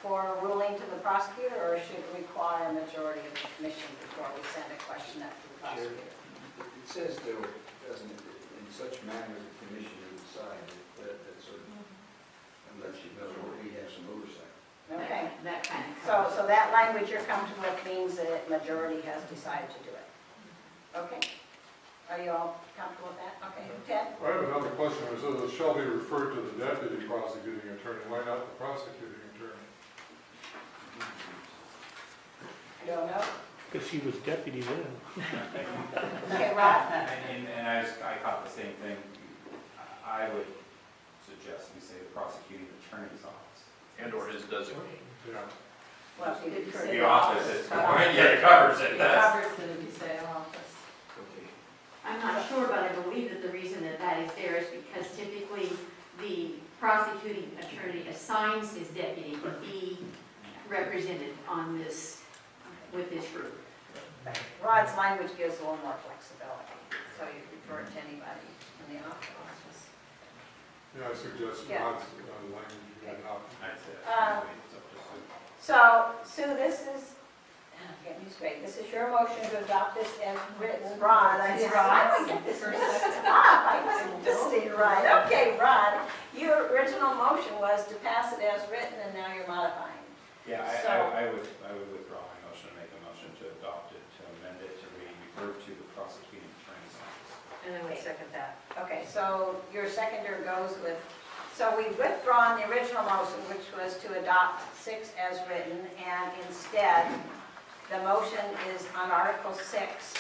S3: for a ruling to the prosecutor, or should it require a majority of the commission before we send a question up to the prosecutor?
S2: It says there doesn't, in such manner the commission will decide that sort of, unless you know where he has some oversight.
S3: Okay,
S10: That kind of.
S3: so that language you're comfortable with means that a majority has decided to do it. Okay, are you all comfortable with that? Okay, Ted?
S7: I have another question. It says it shall be referred to the deputy prosecuting attorney. Why not the prosecuting attorney?
S3: I don't know.
S16: Because she was deputy then.
S3: Okay, Rod?
S13: And I caught the same thing. I would suggest we say the prosecuting attorney's office.
S8: And/or his designee.
S7: Yeah.
S3: Well, if you could turn
S13: The
S3: it
S13: office is, yeah, it covers it,
S10: It
S13: that's.
S10: covers it if you say office.
S2: Okay.
S10: I'm not sure, but I believe that the reason that that is there is because typically the prosecuting attorney assigns his deputy to be represented on this, with this group.
S3: Rod's language gives a little more flexibility, so you refer it to anybody in the office.
S7: Yeah, I suggest
S3: Yeah.
S7: Rod's language be adopted.
S13: I'd say
S3: Um,
S13: it's up to Sue.
S3: So, Sue, this is, get me straight, this is your motion to adopt this as written. Rod, I
S12: It's
S3: just,
S12: Rod's.
S3: I don't get this mixed up, I wasn't listening right. Okay, Rod, your original motion was to pass it as written, and now you're modifying.
S13: Yeah,
S3: So-
S13: I would withdraw my motion and make a motion to adopt it, to amend it, to refer to the prosecuting attorney's office.
S12: And I would second that.
S3: Okay, so your seconder goes with, so we've withdrawn the original motion, which was to adopt 6 as written, and instead, the motion is on Article 6,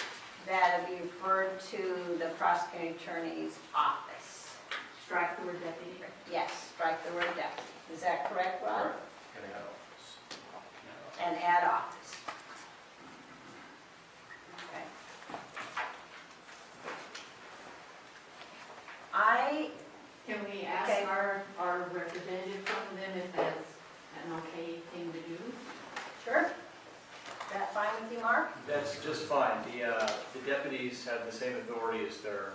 S3: that it be referred to the prosecuting attorney's office.
S10: Strike the word deputy.
S3: Yes, strike the word deputy. Is that correct, Rod?
S8: And add office.
S3: And add office. Okay.
S10: Can we ask
S3: Okay.
S10: our representative from them if that's an okay thing to do?
S3: Sure. Is that fine with you, Mark?
S9: That's just fine. The deputies have the same authority as their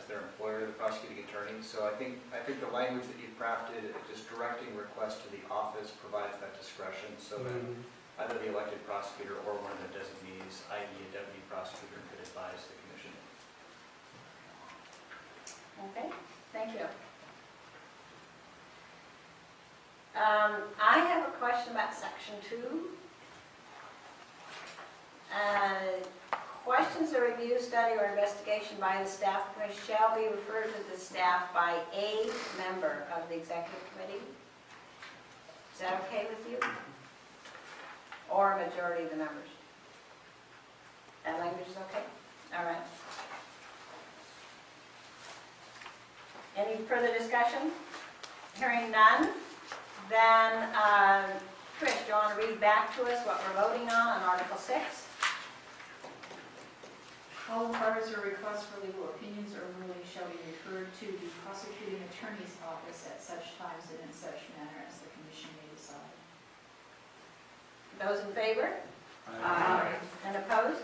S9: employer, the prosecuting attorney. So I think the language that you've crafted, just directing requests to the office provides that discretion so that either the elected prosecutor or one of the designees, i.e. a deputy prosecutor, could advise the commission.
S3: Okay, thank you. I have a question about section 2. Questions of review, study, or investigation by the staff committee shall be referred to the staff by a member of the executive committee. Is that okay with you? Or a majority of the members? That language is okay? All right. Any further discussion? Hearing none, then, Chris, do you want to read back to us what we're voting on Article 6?
S1: All inquiries or requests for legal opinions or rulings shall be referred to the prosecuting attorney's office at such times and in such manner as the commission may decide.
S3: Those in favor?
S12: Aye.
S3: And opposed?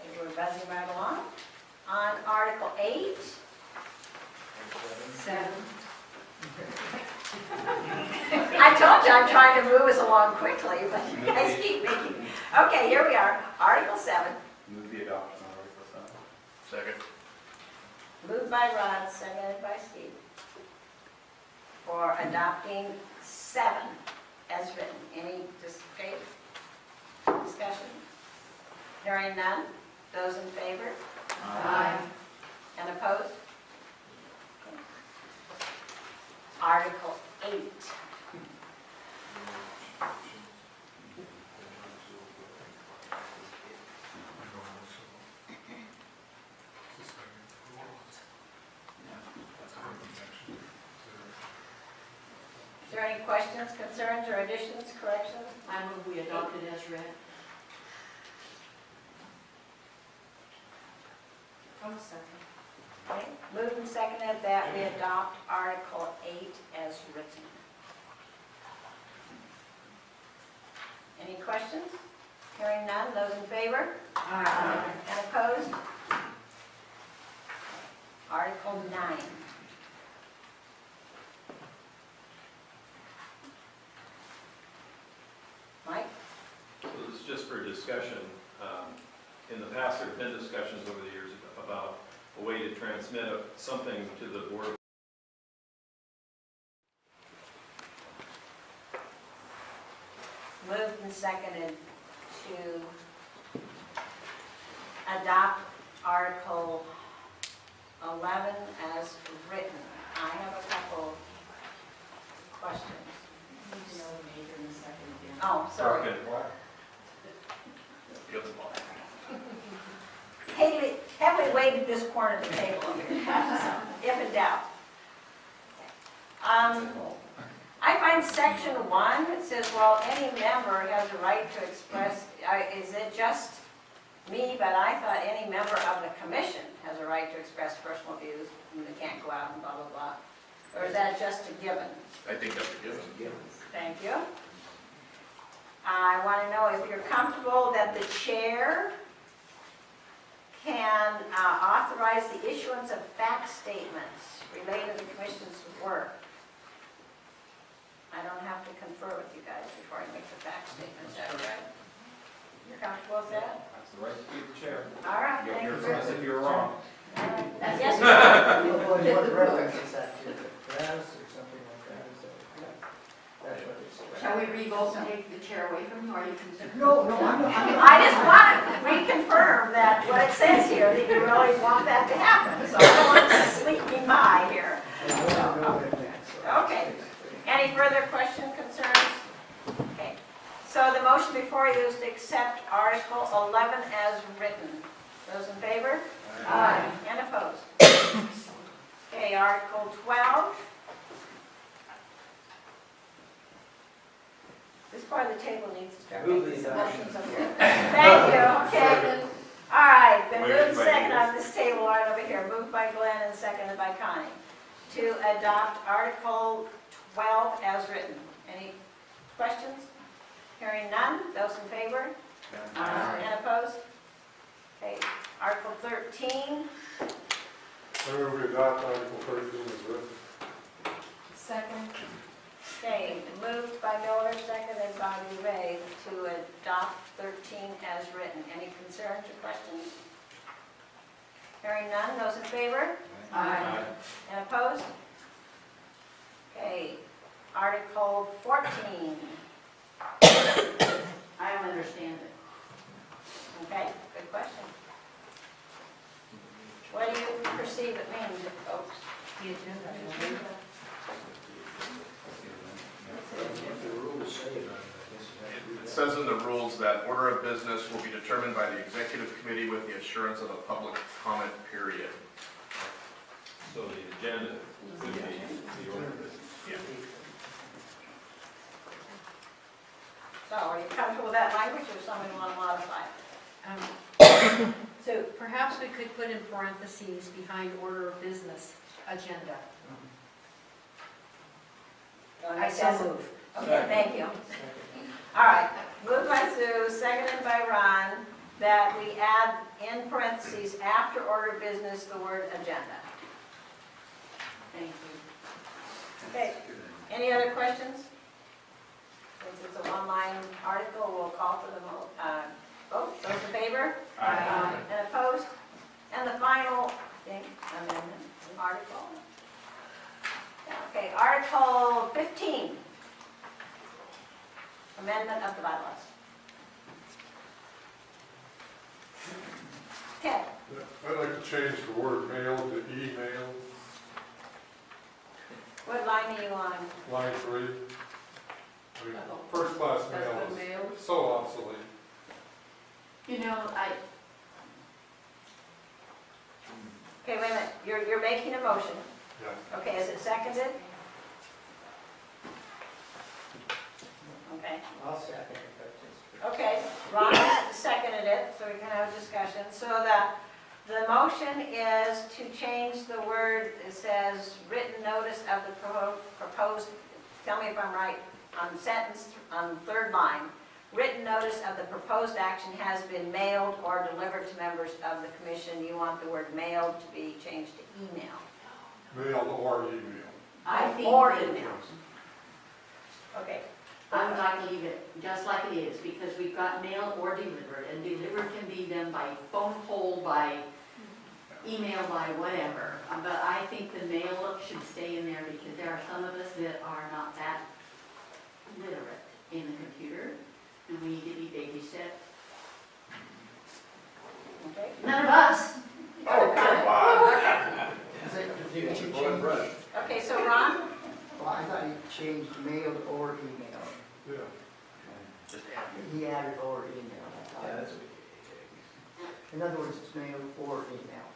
S3: Okay, we're buzzing right along. On Article 8,
S12: 7.
S3: I told you I'm trying to move us along quickly, but you guys keep making. Okay, here we are, Article 7.
S13: Move the adoption of Article 7.
S8: Second.
S3: Moved by Rod, seconded by Steve. For adopting 7 as written. Any discussion? Hearing none. Those in favor?
S12: Aye.
S3: And opposed? Okay. Article 8. Is there any questions, concerns, or additions, corrections?
S10: I move we adopt it as read.
S12: I'll second.
S3: Okay, moved and seconded that we adopt Article 8 as written. Any questions? Hearing none, those in favor?
S12: Aye.
S3: And opposed? Article 9. Mike?
S4: So this is just for discussion. In the past, there have been discussions over the years about a way to transmit something to the board.
S3: Moved and seconded to adopt Article 11 as written. I have a couple questions.
S10: Need to know the major and the second again.
S3: Oh, sorry.
S8: The other one.
S3: Haley, have we waited this corner of the table over here? If in doubt. I find section 1, it says, well, any member has a right to express, is it just me, but I thought any member of the commission has a right to express personal views, and they can't go out and blah, blah, blah. Or is that just a given?
S8: I think that's a given.
S3: Thank you. I want to know if you're comfortable that the chair can authorize the issuance of fact statements related to the commission's work. I don't have to confer with you guys before I make the fact statements, is that right? You're comfortable with that?
S13: That's the right to be the chair.
S3: All right, thank you.
S13: You're if you're wrong.
S3: Yes, sir.
S6: What reference is that to, the press or something like that? Is that, that's what it's.
S10: Shall we revoke and take the chair away from you, or you can?
S6: No, I'm not.
S3: I just want to reconfirm that what it says here, that you really want that to happen. So I don't want to sleep me by here. Okay. Any further questions, concerns? Okay. So the motion before you is to accept Article 11 as written. Those in favor? Aye. And opposed? Okay, Article 12. This part of the table needs to start making some motions up here. Thank you, okay. All right, been moved and seconded on this table right over here. Moved by Glenn and seconded by Connie. To adopt Article 12 as written. Any questions? Hearing none. Those in favor? And opposed? Okay, Article 13.
S7: I move we adopt Article 13 as written.
S12: Second.
S3: Okay, moved by Miller, seconded by Ray to adopt 13 as written. Any concerns or questions? Hearing none. Those in favor?
S10: Aye.
S3: And opposed? Okay, Article 14.
S10: I don't understand it.
S3: Okay, good question. What do you perceive it means, folks?
S11: The agenda.
S2: What the rules say about it, I guess it has to be.
S8: It says in the rules that order of business will be determined by the executive committee with the assurance of a public comment period.
S4: So the agenda would be the order of business.
S8: Yeah.
S3: So are you comfortable with that language, or somebody want to modify it? So,
S12: Perhaps we could put in parentheses behind order of business, agenda. I so move.
S3: Okay, thank you. All right, moved by Sue, seconded by Ron, that we add in parentheses after order of business the word agenda.
S10: Thank you.
S3: Okay, any other questions? Since it's a one-line article, we'll call for the vote. Those in favor?
S10: Aye.
S3: And opposed? And the final thing, amendment, article. Okay, Article 15. Amendment of the bylaws. Okay,
S7: I'd like to change the word mail to email,
S3: what line are you on?
S7: line 3. I mean, first-class mail is so obsolete.
S10: You know,
S3: Okay, wait a minute, you're making a motion.
S7: Yeah.
S3: Okay, is it seconded? Okay.
S6: I'll second it, but just.
S3: Okay, Ron seconded it, so we can have a discussion. So the motion is to change the word, it says, written notice of the proposed, tell me if I'm right, on sentence, on third line. Written notice of the proposed action has been mailed or delivered to members of the commission. You want the word mailed to be changed to email.
S7: Mail or email.
S10: I think.
S3: Or
S10: that-
S3: email. Okay.
S10: I would like to leave it just like it is, because we've got mail or delivered, and delivered can be done by phone poll, by email, by whatever. But I think the mail should stay in there, because there are some of us that are not that literate in the computer, and we need to be babysat.
S3: Okay.
S10: None of us.
S3: Okay, so Ron?
S6: Well, I thought he changed mail or email.
S7: Yeah.
S2: Just add.
S6: He added or email.
S2: Yeah, that's
S6: In other words, it's mail or email.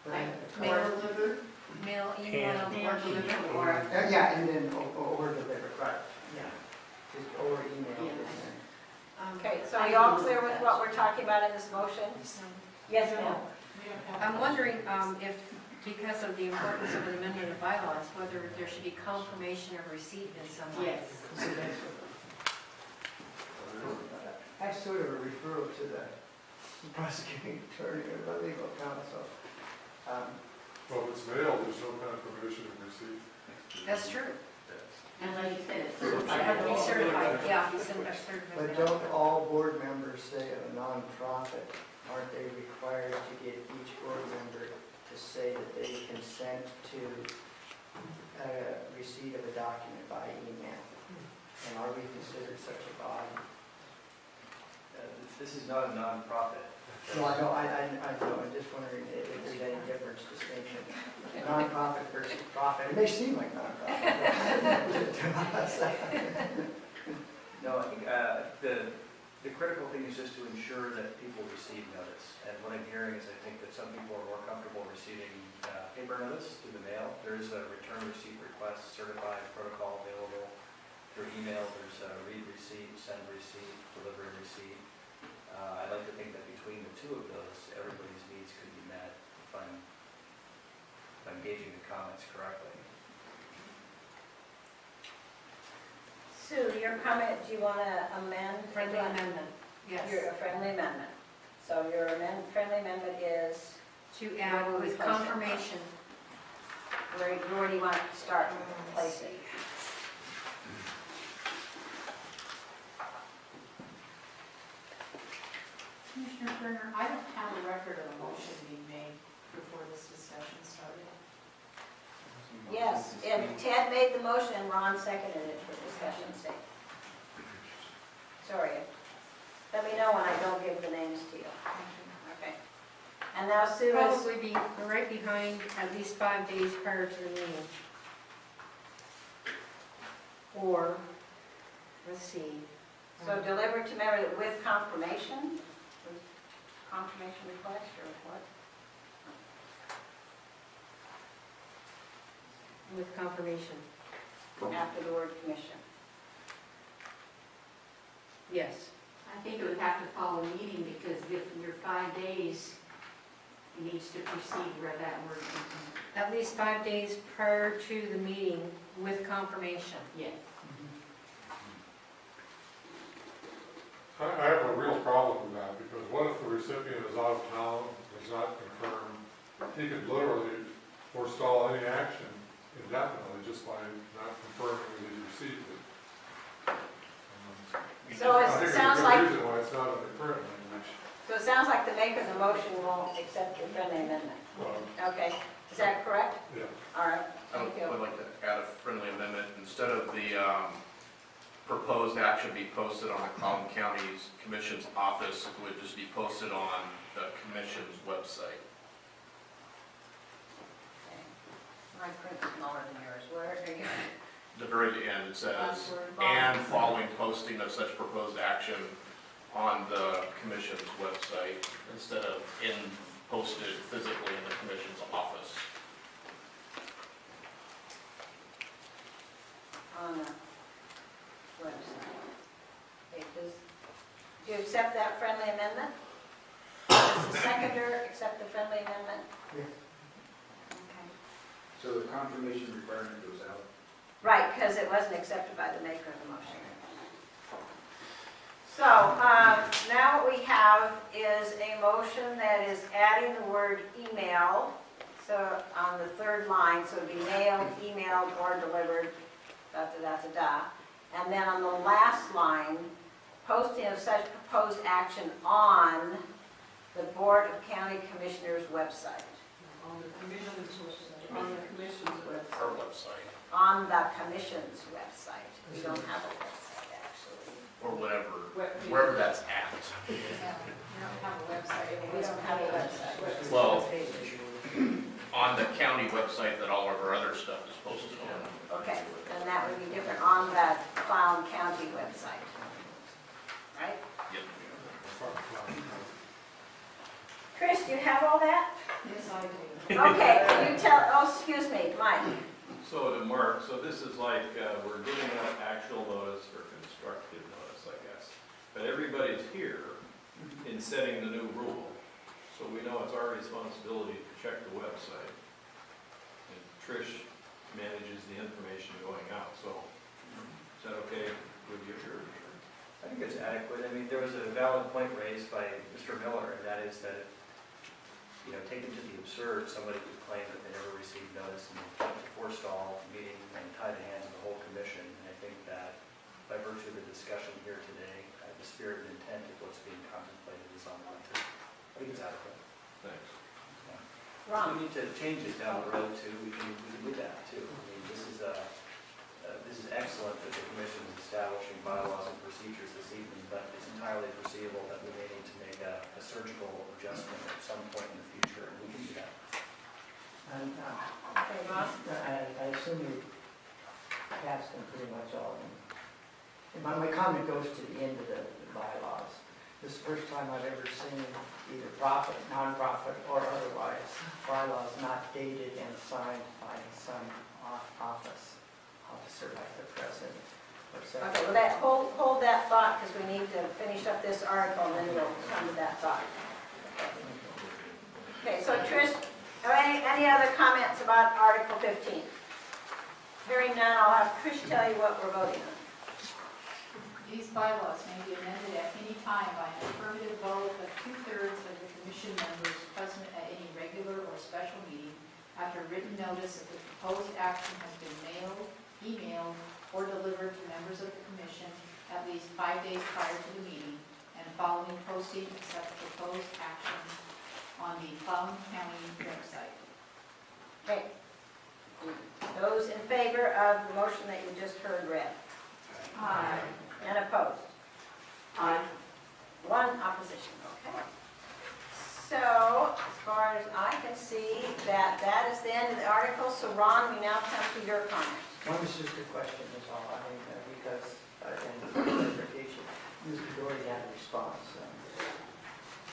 S6: But I-
S12: Mail delivered, mail, email, or delivered, or.
S6: Yeah, and then or delivered, right, yeah. Just or email.
S3: Okay, so are you all clear with what we're talking about in this motion? Yes, ma'am?
S12: I'm wondering if, because of the importance of the amendment of bylaws, whether there should be confirmation of receipt in some way.
S10: Yes.
S6: I sort of a referral to the prosecuting attorney or the legal counsel.
S7: Well, if it's mailed, there's no confirmation of receipt.
S12: That's true.
S10: And like you said, it's.
S12: I have to be certified, yeah, be certified.
S6: But don't all board members say of a nonprofit, aren't they required to get each board member to say that they consent to receipt of a document by email? And are we considered such a body?
S9: This is not a nonprofit.
S6: No, I know, I'm just wondering if there's any difference, distinction. Nonprofit versus profit, it may seem like nonprofit.
S9: No, I think the critical thing is just to ensure that people receive notice. And what I'm hearing is I think that some people are more comfortable receiving paper notice through the mail. There is a return receipt request, certified protocol available through email. There's a read receipt, send receipt, delivery receipt. I'd like to think that between the two of those, everybody's needs could be met if I'm gauging the comments correctly.
S3: Sue, your comment, do you want to amend?
S12: Friendly amendment, yes.
S3: Your friendly amendment. So your friendly amendment is,
S12: To add with confirmation.
S3: where do you want to start placing?
S1: Commissioner Turner, I don't have a record of a motion being made before this discussion started.
S3: Yes, and Ted made the motion and Ron seconded it for discussion's sake. Sorry. Let me know when I don't give the names to you. Okay. And now Sue is,
S12: Probably be right behind at least 5 days prior to the meeting. Or, let's see.
S3: so delivered to member with confirmation? Confirmation request or what?
S12: With confirmation,
S3: After the word commission.
S12: yes.
S10: I think it would have to follow meeting because if your 5 days, it needs to precede where that word comes in.
S12: At least 5 days prior to the meeting with confirmation.
S10: Yes.
S7: I have a real problem with that, because what if the recipient is out of town, does not confirm? He could literally forestall any action indefinitely just by not confirming that he received it.
S3: So
S7: I think
S3: it
S7: there's a
S3: sounds
S7: good
S3: like,
S7: reason why it's not in the current language.
S3: so it sounds like the maker of the motion won't accept your friendly amendment. Okay, is that correct?
S7: Yeah.
S3: All right,
S8: I
S3: thank you.
S8: would like to add a friendly amendment. Instead of the proposed action be posted on the Clallam County's Commission's office, it would just be posted on the Commission's website.
S3: My print's smaller than yours, where are you?
S8: The very end, it says,
S1: Password.
S8: and following posting of such proposed action on the Commission's website, instead of posted physically in the Commission's office.
S3: On the website. Okay, do you accept that friendly amendment? Does the seconder accept the friendly amendment?
S6: Yes.
S3: Okay.
S2: So the confirmation requirement goes out.
S3: Right, because it wasn't accepted by the maker of the motion. So, now what we have is a motion that is adding the word email, so on the third line, so it'd be mailed, emailed, or delivered, da-da-da-da-da. And then on the last line, posting of such proposed action on the Board of County Commissioners website.
S14: On the commission's website. On the commission's website.
S8: Our website,
S3: On the Commission's website. We don't have a website, actually.
S8: or whatever,
S14: Web-
S8: wherever that's at.
S1: Yeah, we don't have a website.
S3: We don't have a website.
S8: Well, on the county website that all of our other stuff is posted on.
S3: Okay, and that would be different on that Clallam County website, right?
S8: Yep.
S3: Chris, do you have all that?
S1: Yes, I do.
S3: Okay, can you tell, oh, excuse me, Mike.
S4: So to Mark, so this is like, we're giving out actual notice or constructive notice, I guess. But everybody's here in setting the new rule. So we know it's our responsibility to check the website. And Trish manages the information going out, so is that okay with you?
S9: I think it's adequate. I mean, there was a valid point raised by Mr. Miller, and that is that, you know, taken to the absurd, somebody could claim that they never received notice and to forestall the meeting and tie the hands of the whole commission. And I think that by virtue of the discussion here today, the spirit and intent of what's being contemplated is on the record. I think it's adequate.
S4: Thanks.
S9: If we need to change it down the road too, we can do that too. I mean, this is excellent that the commission is establishing bylaws and procedures this evening, but it's entirely foreseeable that we may need to make a surgical adjustment at some point in the future, and we can do that.
S6: And,
S3: Okay, Ross?
S6: I assume you passed them pretty much all. And my comment goes to the end of the bylaws. This is the first time I've ever seen either profit, nonprofit, or otherwise bylaws not dated and signed by some officer like the president or
S3: Okay,
S6: secretary.
S3: well, hold that thought, because we need to finish up this article, and then we'll come to that thought. Okay, so Trish, any other comments about Article 15? Hearing none, I'll have Trish tell you what we're voting on.
S1: These bylaws may be amended at any time by an affirmative vote of 2/3 of the commission members present at any regular or special meeting after written notice of the proposed action has been mailed, emailed, or delivered to members of the commission at least 5 days prior to the meeting and following posting of such proposed actions on the Clallam County website.
S3: Okay. Those in favor of the motion that you just heard read?
S1: Aye.
S3: And opposed? Aye. One opposition, okay. So, as far as I can see, that is the end of the article. So Ron, we now come to your comment.
S6: One is just a question, is all. I mean, because, and for clarification, Mr. Doherty had a response.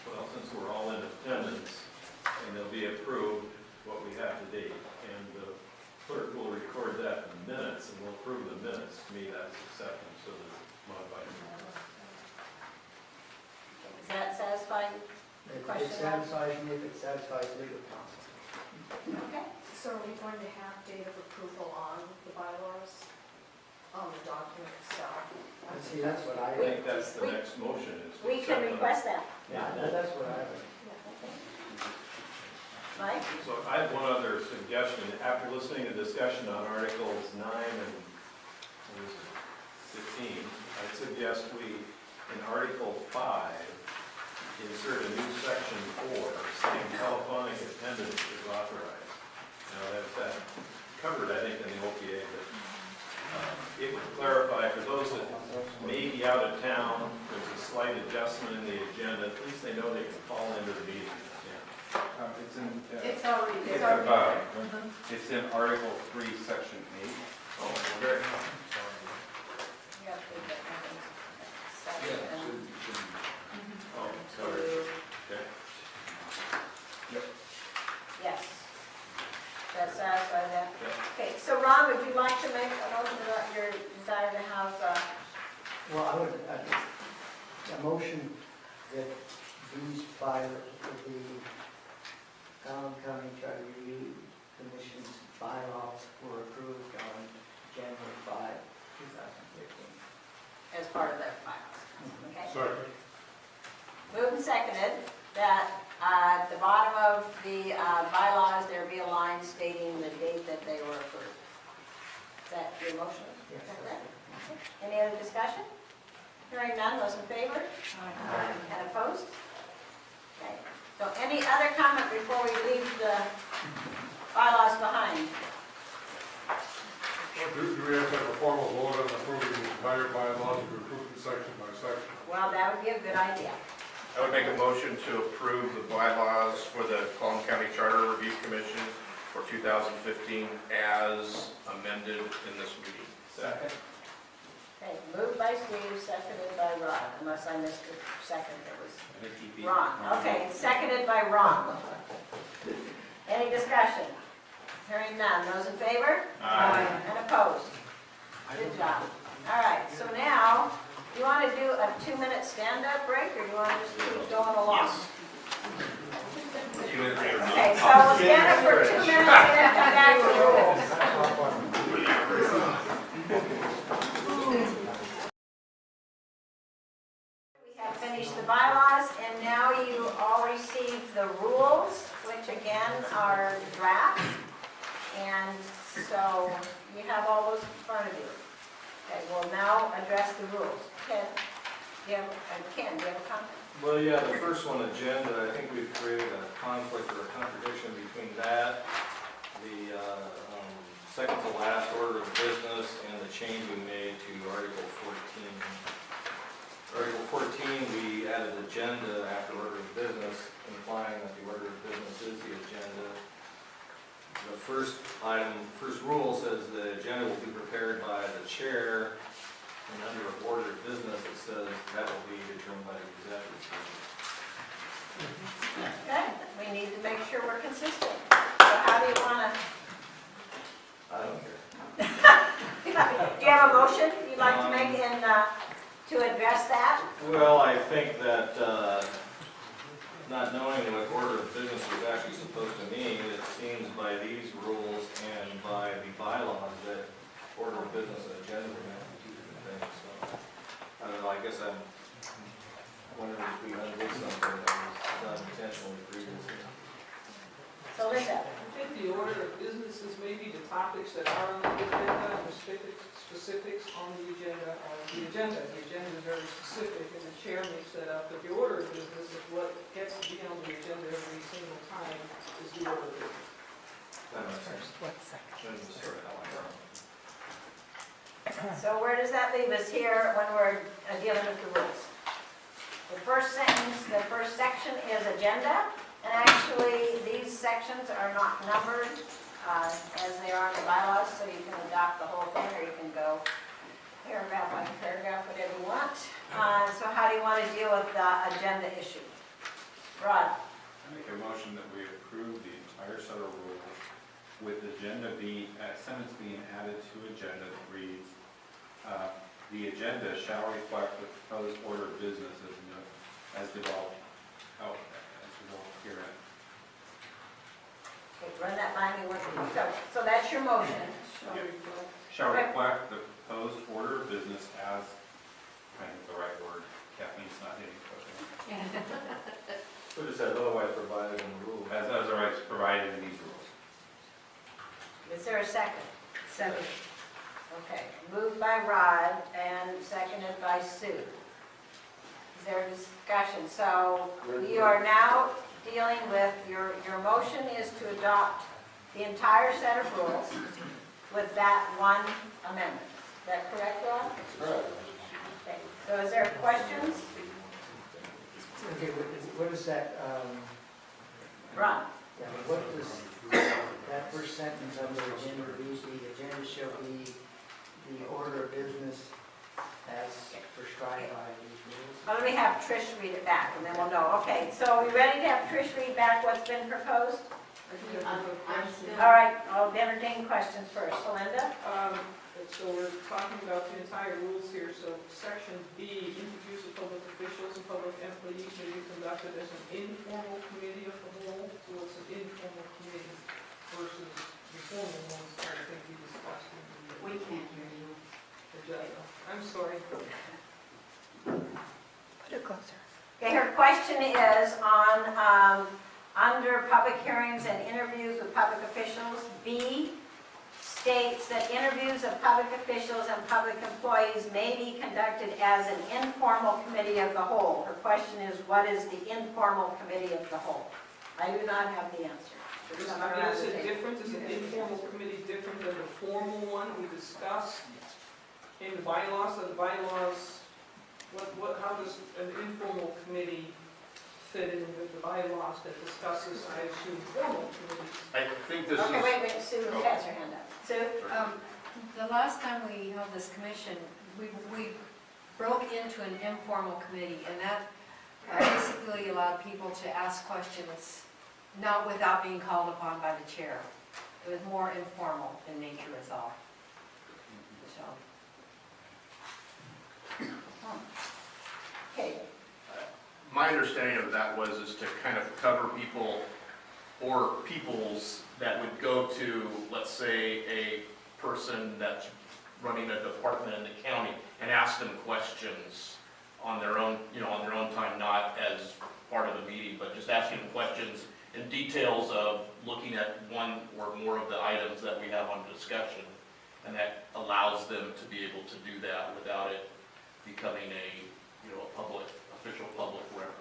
S4: Well, since we're all in attendance, and they'll be approved, what we have to date, and the clerk will record that in the minutes, and we'll approve the minutes. To me, that's acceptance of the modified.
S3: Does that satisfy the
S6: It
S3: question?
S6: satisfies me if it satisfies legal counsel.
S3: Okay.
S17: So are we going to have date of approval on the bylaws, on the document itself?
S6: And see, that's what
S4: I think that's the next motion. Is to
S3: We can
S4: accept them.
S3: request that.
S6: Yeah, that's what I would.
S3: Mike?
S4: So I have one other suggestion. After listening to discussion on Articles 9 and what is it, 15, I'd suggest we, in Article 5, insert a new section 4, saying telephonic attendance is authorized. Now, that's covered, I think, in the OPA, but it would clarify for those that may be out of town, there's a slight adjustment in the agenda, at least they know they can call into the meeting.
S13: It's in,
S1: It's already,
S13: it's
S1: it's already
S13: above.
S1: there.
S13: It's in Article 3, Section 8.
S4: Oh, very good.
S3: You have to put that in.
S2: Yeah,
S3: Section.
S4: Oh, sorry. Okay.
S3: Yes. That satisfy that?
S4: Yeah.
S3: Okay, so Ron, would you like to make a motion about your desire to have,
S6: Well, I would, a motion that these five of the Clallam County Charter Review Commission's bylaws were approved on January 5, 2015.
S3: as part of their files? Okay.
S7: Second.
S3: Moved and seconded that at the bottom of the bylaws, there be a line stating the date that they were approved. Is that your motion?
S6: Yes,
S3: Is that
S6: that's
S3: correct?
S6: it.
S3: Any other discussion? Hearing none, those in favor? And opposed? Okay. So any other comment before we leave the bylaws behind?
S7: Do we have to have a formal vote on approving the entire bylaws, or approve it section by section?
S3: Well, that would be a good idea.
S8: I would make a motion to approve the bylaws for the Clallam County Charter Review Commission for 2015 as amended in this meeting.
S4: Second.
S3: Okay, moved by Steve, seconded by Ron, unless I missed the second, it was Ron. Okay, seconded by Ron. Any discussion? Hearing none, those in favor?
S13: Aye.
S3: And opposed? Good job. All right, so now, do you want to do a 2-minute stand-up break, or do you want to just keep going along? Okay, so we'll stand up for 2 minutes and then come back to rules. We have finished the bylaws, and now you all received the rules, which again are draft. And so you have all those in front of you. Okay, we'll now address the rules. Ken, do you have a comment?
S15: Well, yeah, the first one, agenda, I think we've created a conflict or a contradiction between that, the second to last order of business, and the change we made to Article 14. Article 14, we added agenda after order of business, implying that the order of business is the agenda. The first item, first rule says the agenda will be prepared by the chair, and under order of business, it says that will be determined by the executive team.
S3: Okay, we need to make sure we're consistent. So how do you want to,
S15: I don't care.
S3: do you have a motion you'd like to make to address that?
S15: Well, I think that not knowing what order of business is actually supposed to mean, it seems by these rules and by the bylaws that order of business and agenda are going to be two different things. So, I don't know, I guess I'm wondering if we undid something that was done intentionally previously.
S3: So Linda,
S14: I think the order of business is maybe the topics that are on the agenda and the specifics on the agenda are the agenda. The agenda is very specific and the chair makes that up, but the order of business is what gets to be on the agenda every single time is the order of business.
S15: That makes sense. Then we'll sort it out.
S3: so where does that leave us here when we're dealing with the rules? The first sentence, the first section is agenda, and actually these sections are not numbered as they are in the bylaws, so you can adopt the whole thing, or you can go paragraph by paragraph, whatever you want. So how do you want to deal with the agenda issue? Rod?
S13: I make a motion that we approve the entire set of rules with agenda sentence being added to agenda that reads, the agenda shall reflect the proposed order of business as developed herein.
S3: Okay, run that by me. So that's your motion.
S13: Shall reflect the proposed order of business as, I think the right word, Kathleen's not hitting pushing.
S15: We just said otherwise provided in the rules.
S13: As otherwise provided in these rules.
S3: Is there a second?
S12: Second.
S3: Okay, moved by Rod and seconded by Sue. Is there a discussion? So you are now dealing with, your motion is to adopt the entire set of rules with that one amendment. Is that correct, Rod?
S15: That's correct.
S3: Okay, so is there questions?
S6: Okay, what is that,
S3: Ron?
S6: yeah, what does that first sentence under agenda be? The agenda shall be the order of business as prescribed by these rules?
S3: Well, let me have Trish read it back and then we'll know. Okay, so are we ready to have Trish read back what's been proposed?
S10: I'm still.
S3: All right, I'll entertain questions first. So Linda?
S14: So we're talking about the entire rules here. So section B, interviews of public officials and public employees may be conducted as an informal committee of the whole. So it's an informal committee versus the formal ones that I think we discussed in the
S10: We can't hear you.
S14: agenda. I'm sorry.
S5: Put it closer.
S3: Okay, her question is on, under public hearings and interviews with public officials, B states that interviews of public officials and public employees may be conducted as an informal committee of the whole. Her question is, what is the informal committee of the whole? I do not have the answer.
S14: Is it different? Is an informal committee different than the formal one we discussed in the bylaws? So the bylaws, how does an informal committee fit in with the bylaws that discusses, I assume, formal committees?
S8: I think this
S3: Okay,
S8: is.
S3: wait, Sue has her hand up. Sue?
S12: The last time we held this commission, we broke into an informal committee, and that basically allowed people to ask questions, not without being called upon by the chair. It was more informal in nature is all. So.
S3: Okay,
S8: My understanding of that is to kind of cover people or peoples that would go to, let's say, a person that's running a department in the county and ask them questions on their own, on their own time, not as part of the meeting, but just asking them questions in details of looking at one or more of the items that we have on discussion. And that allows them to be able to do that without it becoming a official public record.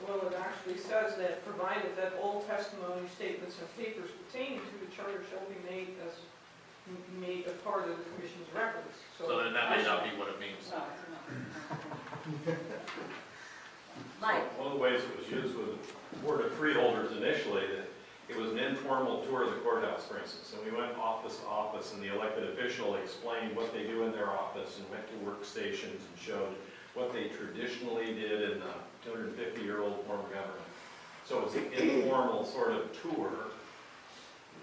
S14: Well, it actually says that provided that all testimony, statements, and papers pertaining to the charter shall be made a part of the commission's records.
S8: So then that may not be what it means.
S3: Mike,
S4: One of the ways it was used with the Board of Freeholders initially, that it was an informal tour of the courthouse, for instance, and we went office to office, and the elected official explained what they do in their office and went to workstations and showed what they traditionally did in the 250-year-old form of government. So it was an informal sort of tour.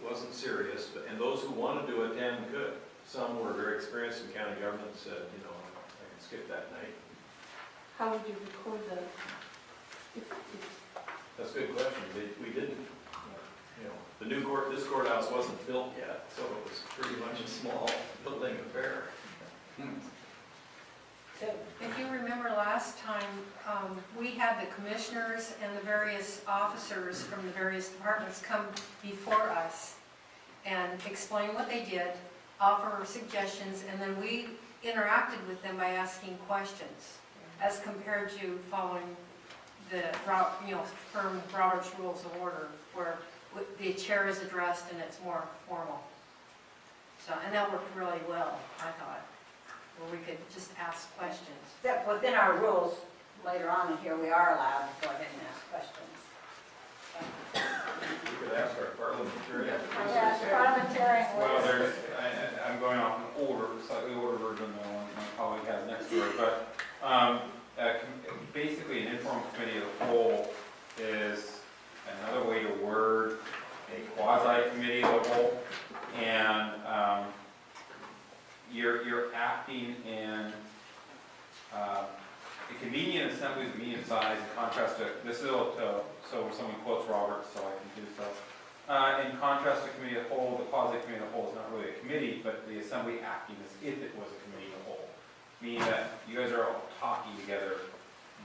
S4: It wasn't serious, and those who wanted to attend could. Some were very experienced in county government, said, I can skip that night.
S12: How would you record the?
S4: That's a good question. We didn't, this courthouse wasn't built yet, so it was pretty much a small building affair.
S12: If you remember last time, we had the commissioners and the various officers from the various departments come before us and explain what they did, offer suggestions, and then we interacted with them by asking questions, as compared to following the, firm Robert's Rules of Order, where the chair is addressed and it's more formal. So, and that worked really well, I thought, where we could just ask questions.
S3: that within our rules, later on in here, we are allowed to go ahead and ask questions.
S4: We could ask our parliamentarian.
S3: Yes, parliamentarian.
S13: Well, I'm going off an slightly older version than one my colleague has next to her, but basically an informal committee of the whole is another way to word a quasi-committee of the whole, and you're acting in a convenient assembly is medium size in contrast to, so someone quotes Robert, so I can do so. In contrast to committee of the whole, the quasi-committee of the whole is not really a committee, but the assembly acting as if it was a committee of the whole. Meaning that you guys are all talking together,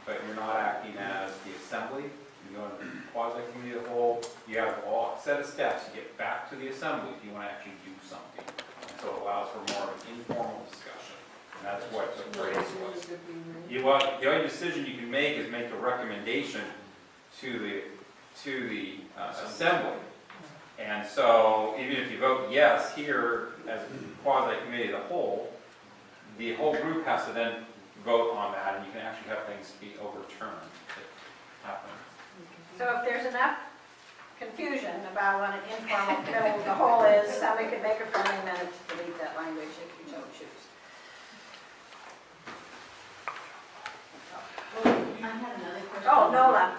S13: but you're not acting as the assembly. You go into the quasi-committee of the whole, you have a set of steps to get back to the assembly if you want to actually do something. And so it allows for more of an informal discussion. And that's what the phrase was. The only decision you can make is make a recommendation to the assembly. And so even if you vote yes here as a quasi-committee of the whole group has to then vote on that, and you can actually have things be overturned that happen.
S3: So if there's enough confusion about what an informal committee of the whole is, somebody could make a friendly amendment to delete that language if you so choose.
S10: I had another question.
S3: Oh, Nola,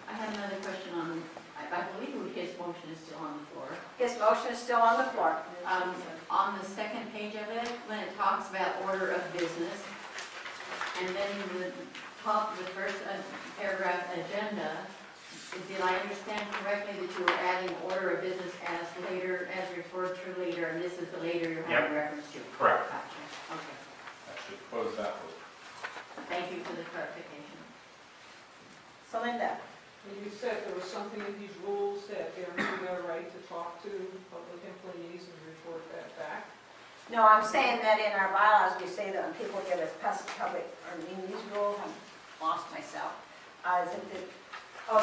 S10: I had another question on, I believe his motion is still on the floor.
S3: his motion is still on the floor.
S10: On the second page of it, when it talks about order of business, and then the top of the first paragraph, agenda, did I understand correctly that you were adding order of business as later, as referred to later, and this is the later you're having reference to?
S13: Correct.
S10: Gotcha. Okay.
S13: That should close that loop.
S10: Thank you for the clarification.
S3: So Linda,
S14: You said there was something in these rules that they're maybe a right to talk to public employees and report that back.
S3: no, I'm saying that in our bylaws, we say that when people give us public, or in these rules, I'm lost myself. Is it the,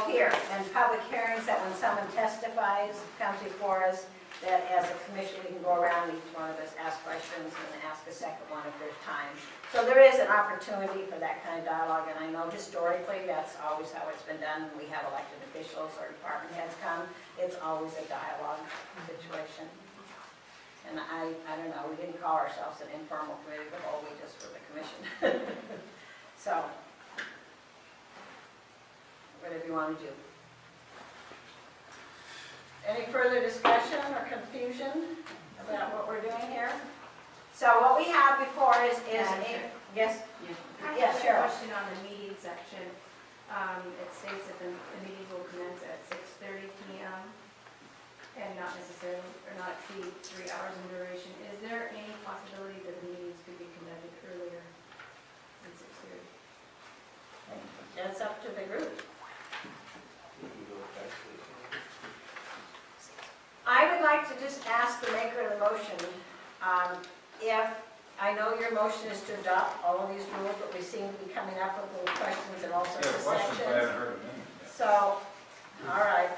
S3: here, in public hearings, that when someone testifies, comes before us, that as a commission, we can go around, each one of us ask questions and ask a second one if there's time. So there is an opportunity for that kind of dialogue, and I know historically, that's always how it's been done. When we have elected officials or department heads come, it's always a dialogue situation. And I don't know, we didn't call ourselves an informal committee, but all we just were the commission. So, whatever you want to do. Any further discussion or confusion about what we're doing here? So what we have before is
S17: Madam
S3: a,
S17: Chair.
S3: yes,
S17: I
S3: Yes,
S17: have a
S3: Cheryl.
S17: question on the meeting section. It states that the meetings will commence at 6:30 PM and not necessarily, or not exceed 3 hours in duration. Is there any possibility that the meetings could be conducted earlier than 6:30?
S3: that's up to the group. I would like to just ask the maker of the motion, if, I know your motion is to adopt all of these rules, but we seem to be coming up with little questions and all sorts of sections.
S13: heard of them yet.
S3: So, all right.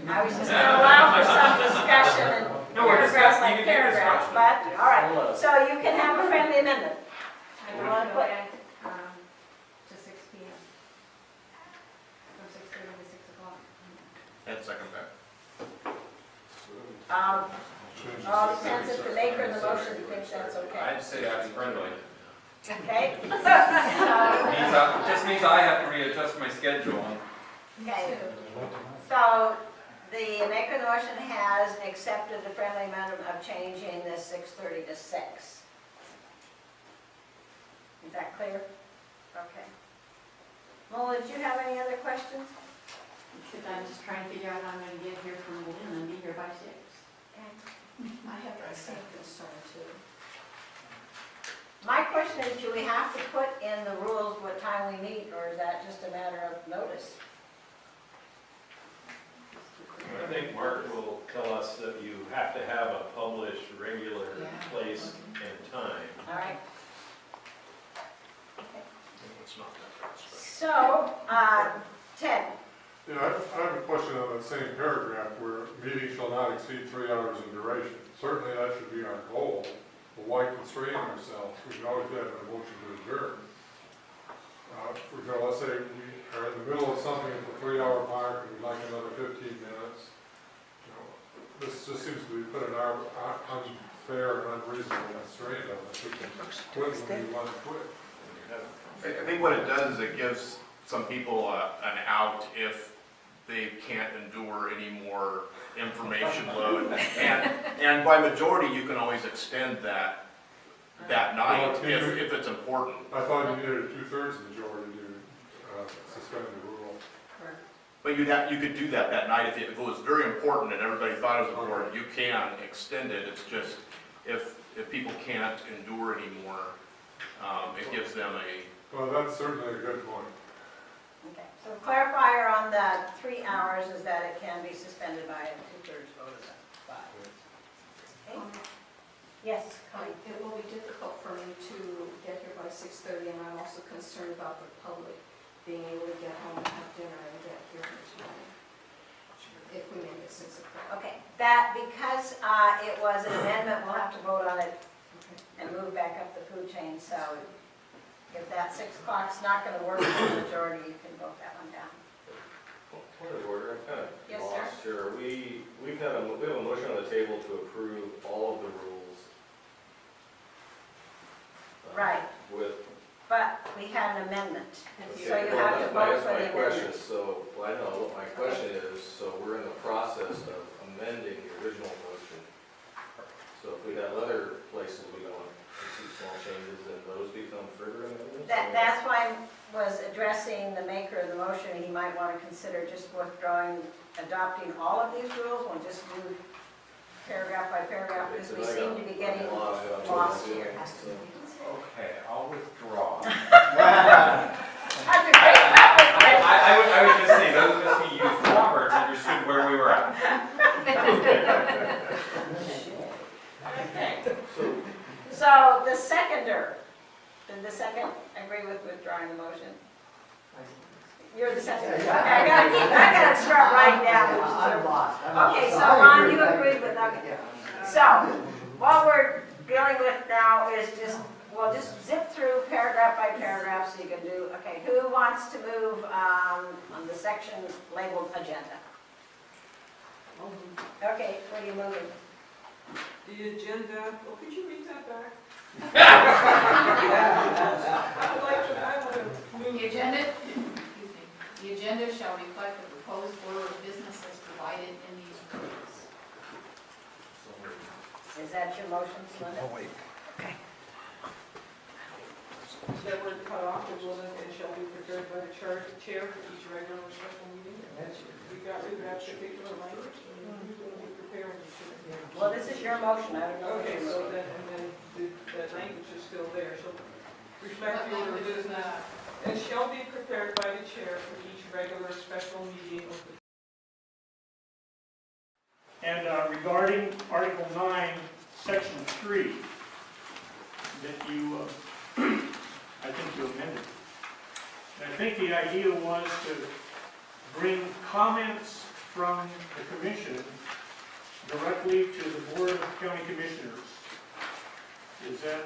S3: I was just gonna allow for some discussion and
S13: No, we're
S3: paragraphs
S13: discussing-
S3: like
S13: you can do
S3: paragraphs,
S13: discussion.
S3: but, all right. So you can have a friendly amendment.
S17: I
S3: You
S17: want
S3: wanna
S17: to
S3: put-
S17: go ahead to 6 PM. From 6:30 to 6 o'clock.
S8: And second that.
S7: Change
S3: All
S7: the
S3: depends if the maker of the motion thinks that's okay.
S13: I'd say that's friendly.
S3: Okay?
S13: Just means I have to readjust my schedule.
S3: Okay. So the maker of the motion has accepted the friendly amendment of changing this 6:30 to 6. Is that clear? Okay. Lola, did you have any other questions?
S10: Except I'm just trying to figure out how I'm gonna get here from Lynn and be here by 6.
S17: I have that same concern too.
S3: My question is, do we have to put in the rules what time we meet, or is that just a matter of notice?
S4: I think Mark will tell us that you have to have a published regular place and time.
S3: All right.
S8: It's not that fast.
S3: So, Ted,
S7: Yeah, I have a question on that same paragraph where meetings shall not exceed 3 hours in duration. Certainly that should be our goal, but why constrain ourselves? We can always have a motion to adjourn. Let's say we are in the middle of something at the 3-hour mark and we'd like another 15 minutes. You know, this just seems to be put an unfair and unreasonable constraint on us. We can quit when we want to quit.
S8: I think what it does is it gives some people an out if they can't endure any more information load. And by majority, you can always extend that night if it's important.
S7: I thought you needed a 2/3 majority to suspend the rule.
S8: But you could do that night if it was very important and everybody thought it was important. You can extend it. It's just if people can't endure anymore, it gives them a.
S7: Well, that's certainly a good point.
S3: okay, so the clarifier on the 3 hours is that it can be suspended by a 2/3 vote of the 5. Okay? Yes, Connie?
S17: It will be difficult for me to get here by 6:30, and I'm also concerned about the public being able to get home and have dinner and get here in time, if we make it 6 o'clock.
S3: Okay, that, because it was an amendment, we'll have to vote on it and move back up the food chain, so if that 6 o'clock's not gonna work for the majority, you can vote that one down.
S18: Point of order, I'm kind of
S3: Yes,
S18: lost here. We have a motion on the table to approve all of the rules.
S3: Right,
S18: With.
S3: but we had an amendment,
S18: Okay,
S3: so you
S18: well,
S3: have to
S18: that's my-
S3: vote for the
S18: That's my question,
S3: amendment.
S18: so, well, I know, what my question is, so we're in the process of amending the original motion. So if we have other places we want to see small changes, then those become further amendments?
S3: That's why I was addressing the maker of the motion. He might want to consider just withdrawing, adopting all of these rules. We'll just do paragraph by paragraph, because we seem to be getting lost here.
S13: Okay, I'll withdraw.
S3: That's a great reference.
S13: I would just say, those of us who used Roberts understood where we were at.
S3: Okay. So the seconder, did the second agree with withdrawing the motion? You're the seconder. Okay, I gotta start writing down.
S6: I'm lost.
S3: Okay, so Ron, you agreed with, okay. So, what we're dealing with now is we'll just zip through paragraph by paragraph so you can do, okay, who wants to move on the section labeled agenda? Okay, what are you moving?
S14: The agenda, well, could you read that back? I want to move.
S1: The agenda, excuse me, the agenda shall reflect the proposed order of business as provided in these rules.
S3: Is that your motion, Linda?
S14: That word cut off, it will and shall be prepared by the chair for each regular or special meeting. We got rid of that particular language, and who's going to be preparing the chair?
S3: Well, this is your motion, I don't know. what
S14: Okay,
S3: your
S14: so
S3: motion
S14: then, and then that language is still there, so reflect the order of business. And shall be prepared by the chair for each regular or special meeting of the.
S16: And regarding Article 9, Section 3, that you, I think you amended. And I think the idea was to bring comments from the commission directly to the Board of County Commissioners. Is that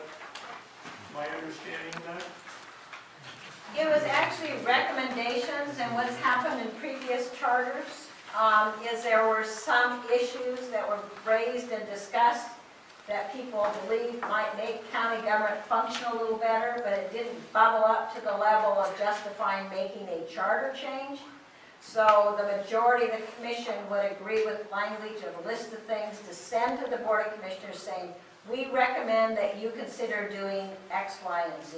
S16: my understanding of that?
S3: It was actually recommendations, and what's happened in previous charters is there were some issues that were raised and discussed that people believed might make county government function a little better, but it didn't bubble up to the level of justifying making a charter change. So the majority of the commission would agree with language of a list of things to send to the Board of Commissioners saying, we recommend that you consider doing X, Y, and Z.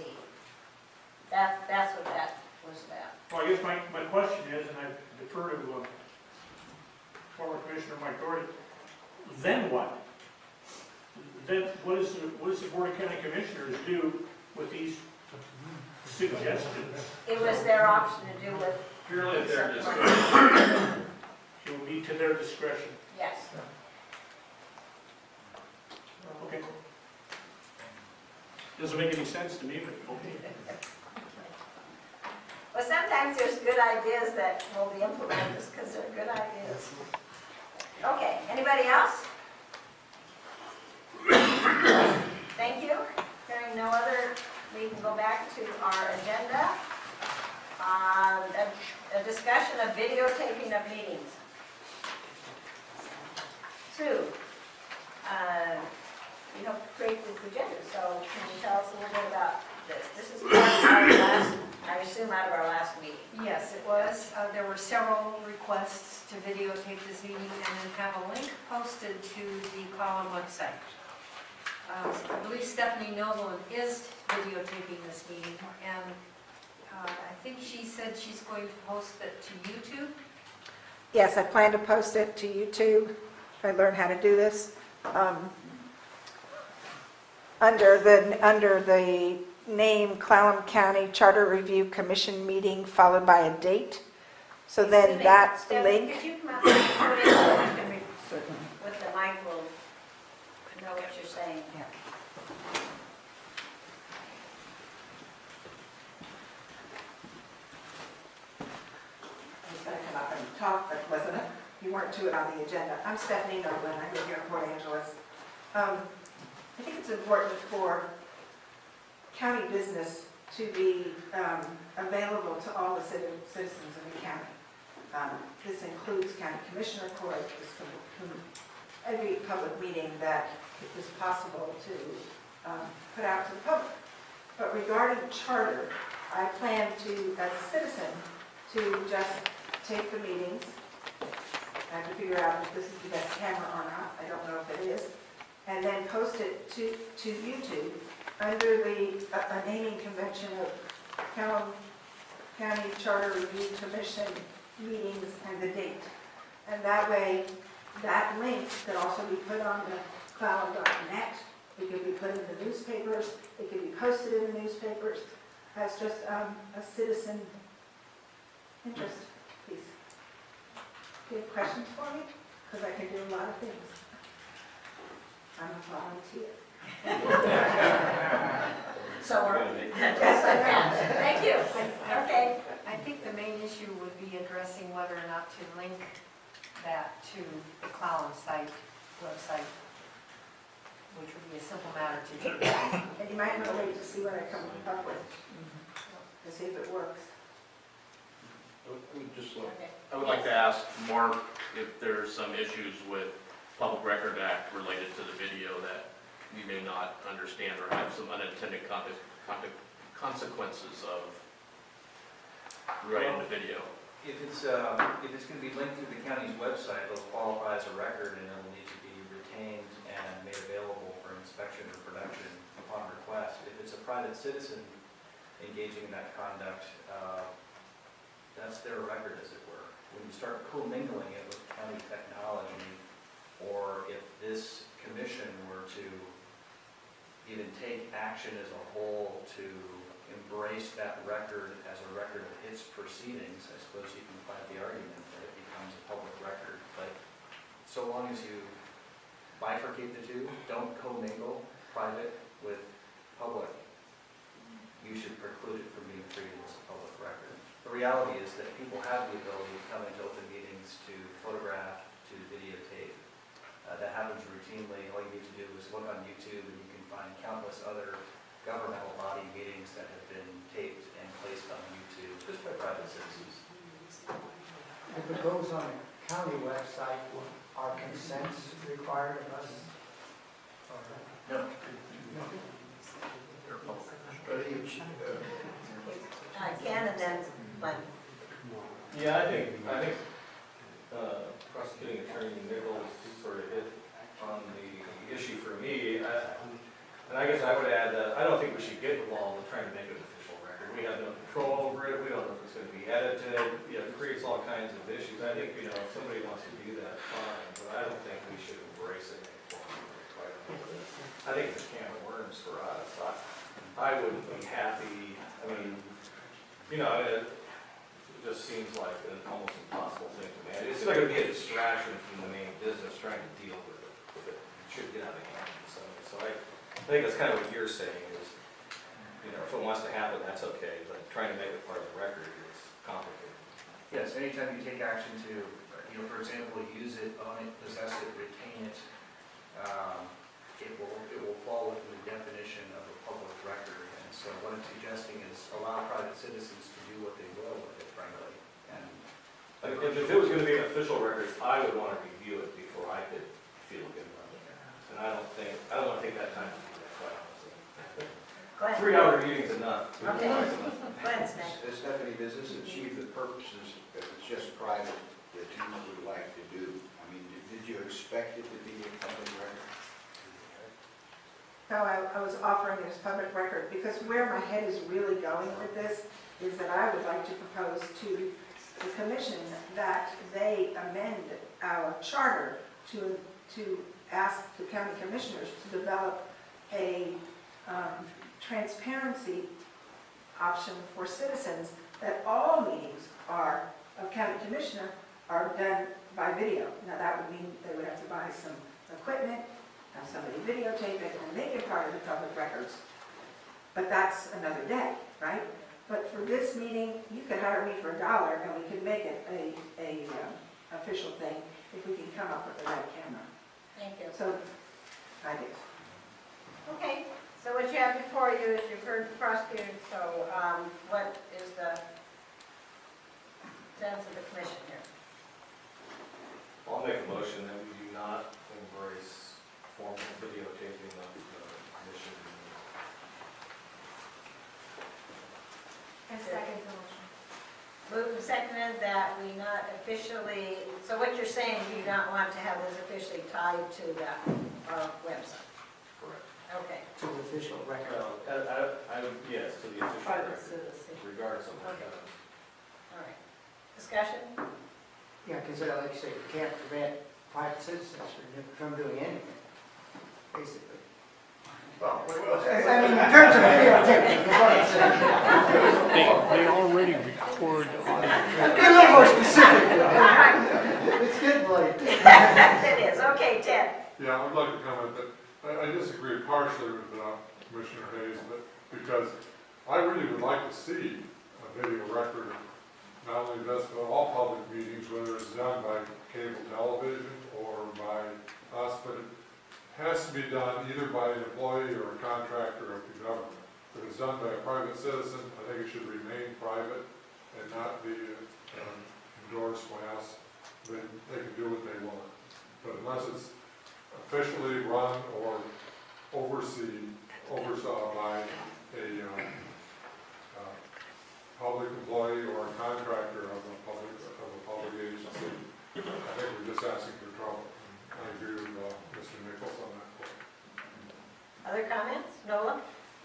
S3: That's what that was about.
S16: Well, I guess my question is, and I defer to former Commissioner Mike Doherty, then what? Then what does the Board of County Commissioners do with these suggestions?
S3: It was their option to do with,
S4: Purely at their discretion.
S16: It will be to their discretion.
S3: yes.
S16: Okay. Doesn't make any sense to me, but okay.
S3: Well, sometimes there's good ideas that will be implemented because they're good ideas. Okay, anybody else? Thank you. Hearing no other, we can go back to our agenda. A discussion of videotaping of meetings. Sue, you helped create this agenda, so can you tell us a little bit about this? This is part of our last, I assume, out of our last meeting.
S12: Yes, it was. There were several requests to videotape this meeting and then have a link posted to the Clallam website. I believe Stephanie Nolan is videotaping this meeting, and I think she said she's going to post it to YouTube.
S5: Yes, I plan to post it to YouTube if I learn how to do this. Under the name Clallam County Charter Review Commission meeting followed by a date. So then that
S3: Stephanie,
S5: link.
S3: could you come out with the podium? With the mic, we'll know what you're saying.
S5: I was going to come up and talk, but you weren't to it on the agenda. I'm Stephanie Nolan. I live here in Port Angeles. I think it's important for county business to be available to all the citizens of the county. This includes county commissioner court, every public meeting that it is possible to put out to the public. But regarding charter, I plan to, as a citizen, to just take the meetings. I have to figure out if this is the best camera or not. I don't know if it is. And then post it to YouTube under the naming convention of Clallam County Charter Review Commission meetings and the date. And that way, that link could also be put on the clallam.net. It could be put in the newspapers. It could be posted in the newspapers as just a citizen interest piece. Do you have questions for me? Because I can do a lot of things. I'm a volunteer.
S3: So we're, yes, I can. Thank you. Okay.
S12: I think the main issue would be addressing whether or not to link that to the Clallam website, which would be a simple matter to do.
S5: And you might want to wait to see what I come up with, to see if it works.
S8: I would like to ask Mark if there's some issues with Public Record Act related to the understand or have some unintended consequences of writing the video.
S9: If it's going to be linked through the county's website, it'll qualify as a record and it'll need to be retained and made available for inspection or production upon request. If it's a private citizen engaging in that conduct, that's their record, as it were. When you start commingling it with county technology, or if this commission were to even take action as a whole to embrace that record as a record of its proceedings, I suppose you can find the argument that it becomes a public record. But so long as you bifurcate the two, don't commingle private with public, you should preclude it from being treated as a public record. The reality is that people have the ability to come into open meetings to photograph, to videotape. That happens routinely. All you need to do is look on YouTube and you can find countless other governmental body meetings that have been taped and placed on YouTube just by private citizens.
S6: If it goes on a county website, are consents required of us?
S9: No.
S3: Ken, and then Glenn.
S18: Yeah, I think prosecuting attorney Nichols sort of hit on the issue for me. And I guess I would add that I don't think we should get involved in trying to make it an official record. We have no control over it. We don't know if it's going to be edited. It creates all kinds of issues. I think, if somebody wants to do that, fine, but I don't think we should embrace it. I think it's a can of worms for us. I wouldn't be happy. I mean, it just seems like an almost impossible thing to manage. It seems like it would be a distraction from the main business trying to deal with it. It should get out of hand. So I think that's kind of what you're saying is, if it wants to happen, that's okay, but trying to make it part of the record is complicated.
S9: Yes, anytime you take action to, for example, use it, own it, possess it, retain it, it will fall within the definition of a public record. And so what I'm suggesting is allow private citizens to do what they will with it, frankly. And
S18: if it was going to be an official record, I would want to review it before I could feel good about it. And I don't want to take that time to do that, quite honestly. 3-hour meeting's enough.
S3: Okay. Glenn's next.
S2: Stephanie, does this achieve the purposes that it's just private that you would like to do? I mean, did you expect it to be a public record?
S5: No, I was offering it as public record because where my head is really going with this is that I would like to propose to the commission that they amend our charter to ask the county commissioners to develop a transparency option for citizens that all meetings of county commissioner are done by video. Now that would mean they would have to buy some equipment, have somebody videotape it and make it part of the public records. But that's another day, right? But for this meeting, you could hire me for $1 and we could make it a official thing if we can come up with the right camera.
S3: Thank you.
S5: So, I do.
S3: Okay, so what you have before you is you've heard the prosecutor, so what is the sense of the commission here?
S18: I'll make a motion that we do not embrace formal videotaping of the commission.
S17: And second the motion.
S3: Moved and seconded that we not officially, so what you're saying, you don't want to have this officially tied to the website?
S18: Correct.
S3: Okay.
S6: To the official record.
S18: Yes, to the official
S12: Private
S18: record,
S12: citizen.
S18: regardless of what
S3: Okay.
S18: happens.
S3: All right. Discussion?
S6: Yeah, because like you say, you can't prevent private citizens from doing anything, basically. Well, I mean, in terms of videotaping, is what I'm saying.
S16: They already record on.
S6: Be a little more specific. It's getting late.
S3: It is. Okay, Ted.
S7: Yeah, I would like to comment that I disagree partially with Commissioner Hayes, but because I really would like to see a video record, not only this, but all public meetings, whether it's done by cable television or by us, but it has to be done either by an employee or a contractor of the government. If it's done by a private citizen, I think it should remain private and not be endorsed by us. Then they can do what they want. But unless it's officially run or overseen oversaw by a public employee or a contractor of a public agency. I think we're just asking for trouble. I agree with Mr. Nichols on that point.
S3: Other comments? Nola?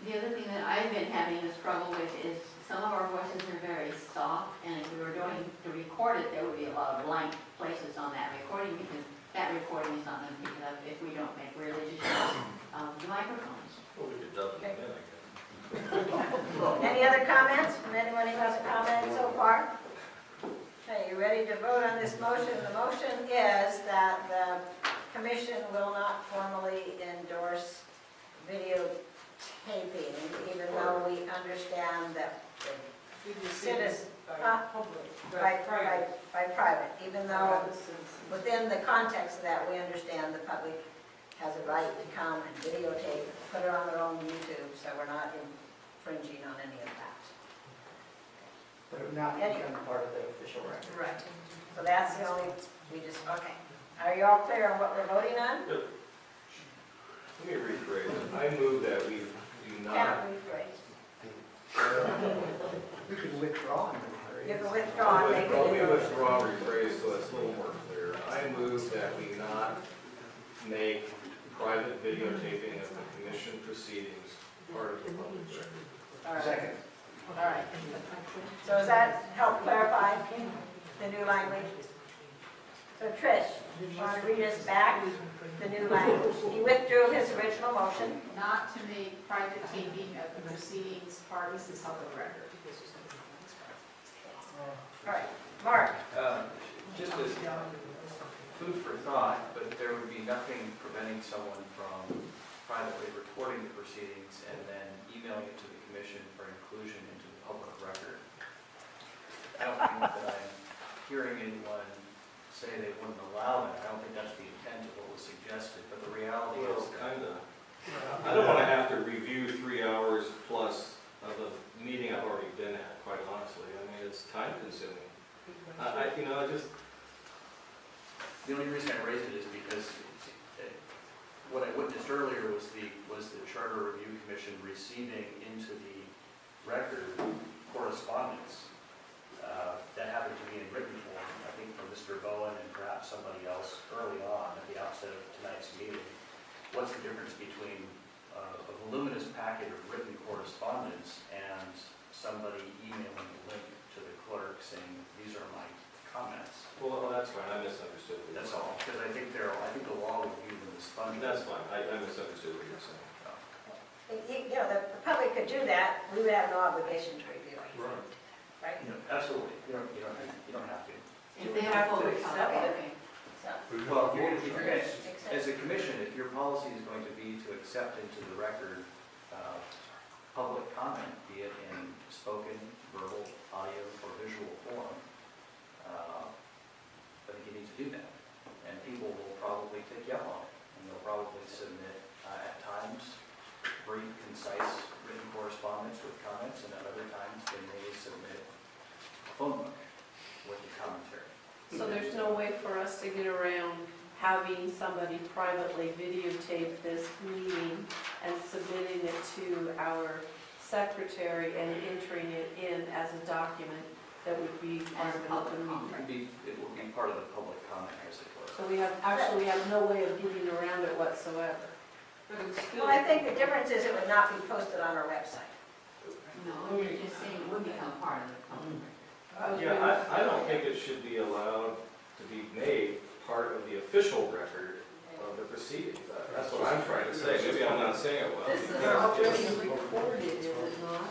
S10: The other thing that I've been having a struggle with is some of our voices are very soft, and if we were going to record it, there would be a lot of blank places on that recording, because that recording is not going to pick it up if we don't make religious use of the microphones.
S15: Well, we could dub it in, I guess.
S3: Any other comments from anyone who hasn't commented so far? Okay, you ready to vote on this motion? The motion is that the commission will not formally endorse videotaping, even though we understand that citizens, by private, even though within the context of that, we understand the public has a right to come and videotape, put it on their own YouTube, so we're not infringing on any of that.
S6: But it would not become part of the official record.
S3: Right. So that's the only, okay. Are you all clear on what we're voting on?
S18: Let me rephrase it. I move that we do not.
S3: Can't rephrase.
S6: You can withdraw and rephrase.
S3: You can withdraw and make it.
S18: Let me withdraw, rephrase so it's a little more clear. I move that we not make private videotaping of the commission proceedings part of the public record.
S3: All right.
S6: Second.
S3: All right. So does that help clarify the new language? So Trish, you want to read us back the new language? He withdrew his original motion.
S1: Not to make private taping of the proceedings part of the public record.
S3: All right. Mark?
S9: Just as food for thought, but there would be nothing preventing someone from privately recording the proceedings and then emailing it to the commission for inclusion into the public record. I don't think that I'm hearing anyone say they wouldn't allow that. I don't think that's the intent of what was suggested, but the reality is that.
S15: I don't want to have to review 3 hours plus of a meeting I've already been at, quite honestly. I mean, it's time consuming.
S9: The only reason I raised it is because what I witnessed earlier was the Charter Review Commission receiving into the record correspondence that happened to be in written form, I think from Mr. Bowen and perhaps somebody else early on at the outset of tonight's meeting. What's the difference between a voluminous packet of written correspondence and somebody emailing a link to the clerk saying, these are my comments?
S15: Well, that's fine. I misunderstood.
S9: That's all, because I think the law would view them as funded.
S15: That's fine. I misunderstood what you're saying.
S3: The public could do that. We would have no obligation to review it.
S7: Right.
S3: Right?
S9: Absolutely. You don't have to.
S10: If they have full
S3: accept it.
S10: okay.
S3: So,
S9: Well, if you're going to, as a commission, if your policy is going to be to accept into the record public comment, be it in spoken, verbal, audio, or visual form, I think you need to do that. And people will probably take you up on it. And they'll probably submit, at times, brief, concise written correspondence with comments, and at other times, they may submit a phone book with the commentary.
S14: So there's no way for us to get around having somebody privately videotape this meeting and submitting it to our secretary and entering it in as a document that would be part of an open meeting.
S9: It will be part of the public comment, as it were.
S14: So we have no way of getting around it whatsoever.
S3: well, I think the difference is it would not be posted on our website.
S10: No, you're just saying it would become part of the public record.
S15: Yeah, I don't think it should be allowed to be made part of the official record of the proceedings. That's what I'm trying to say. Maybe I'm not saying it well.
S14: This is already recorded, is it not?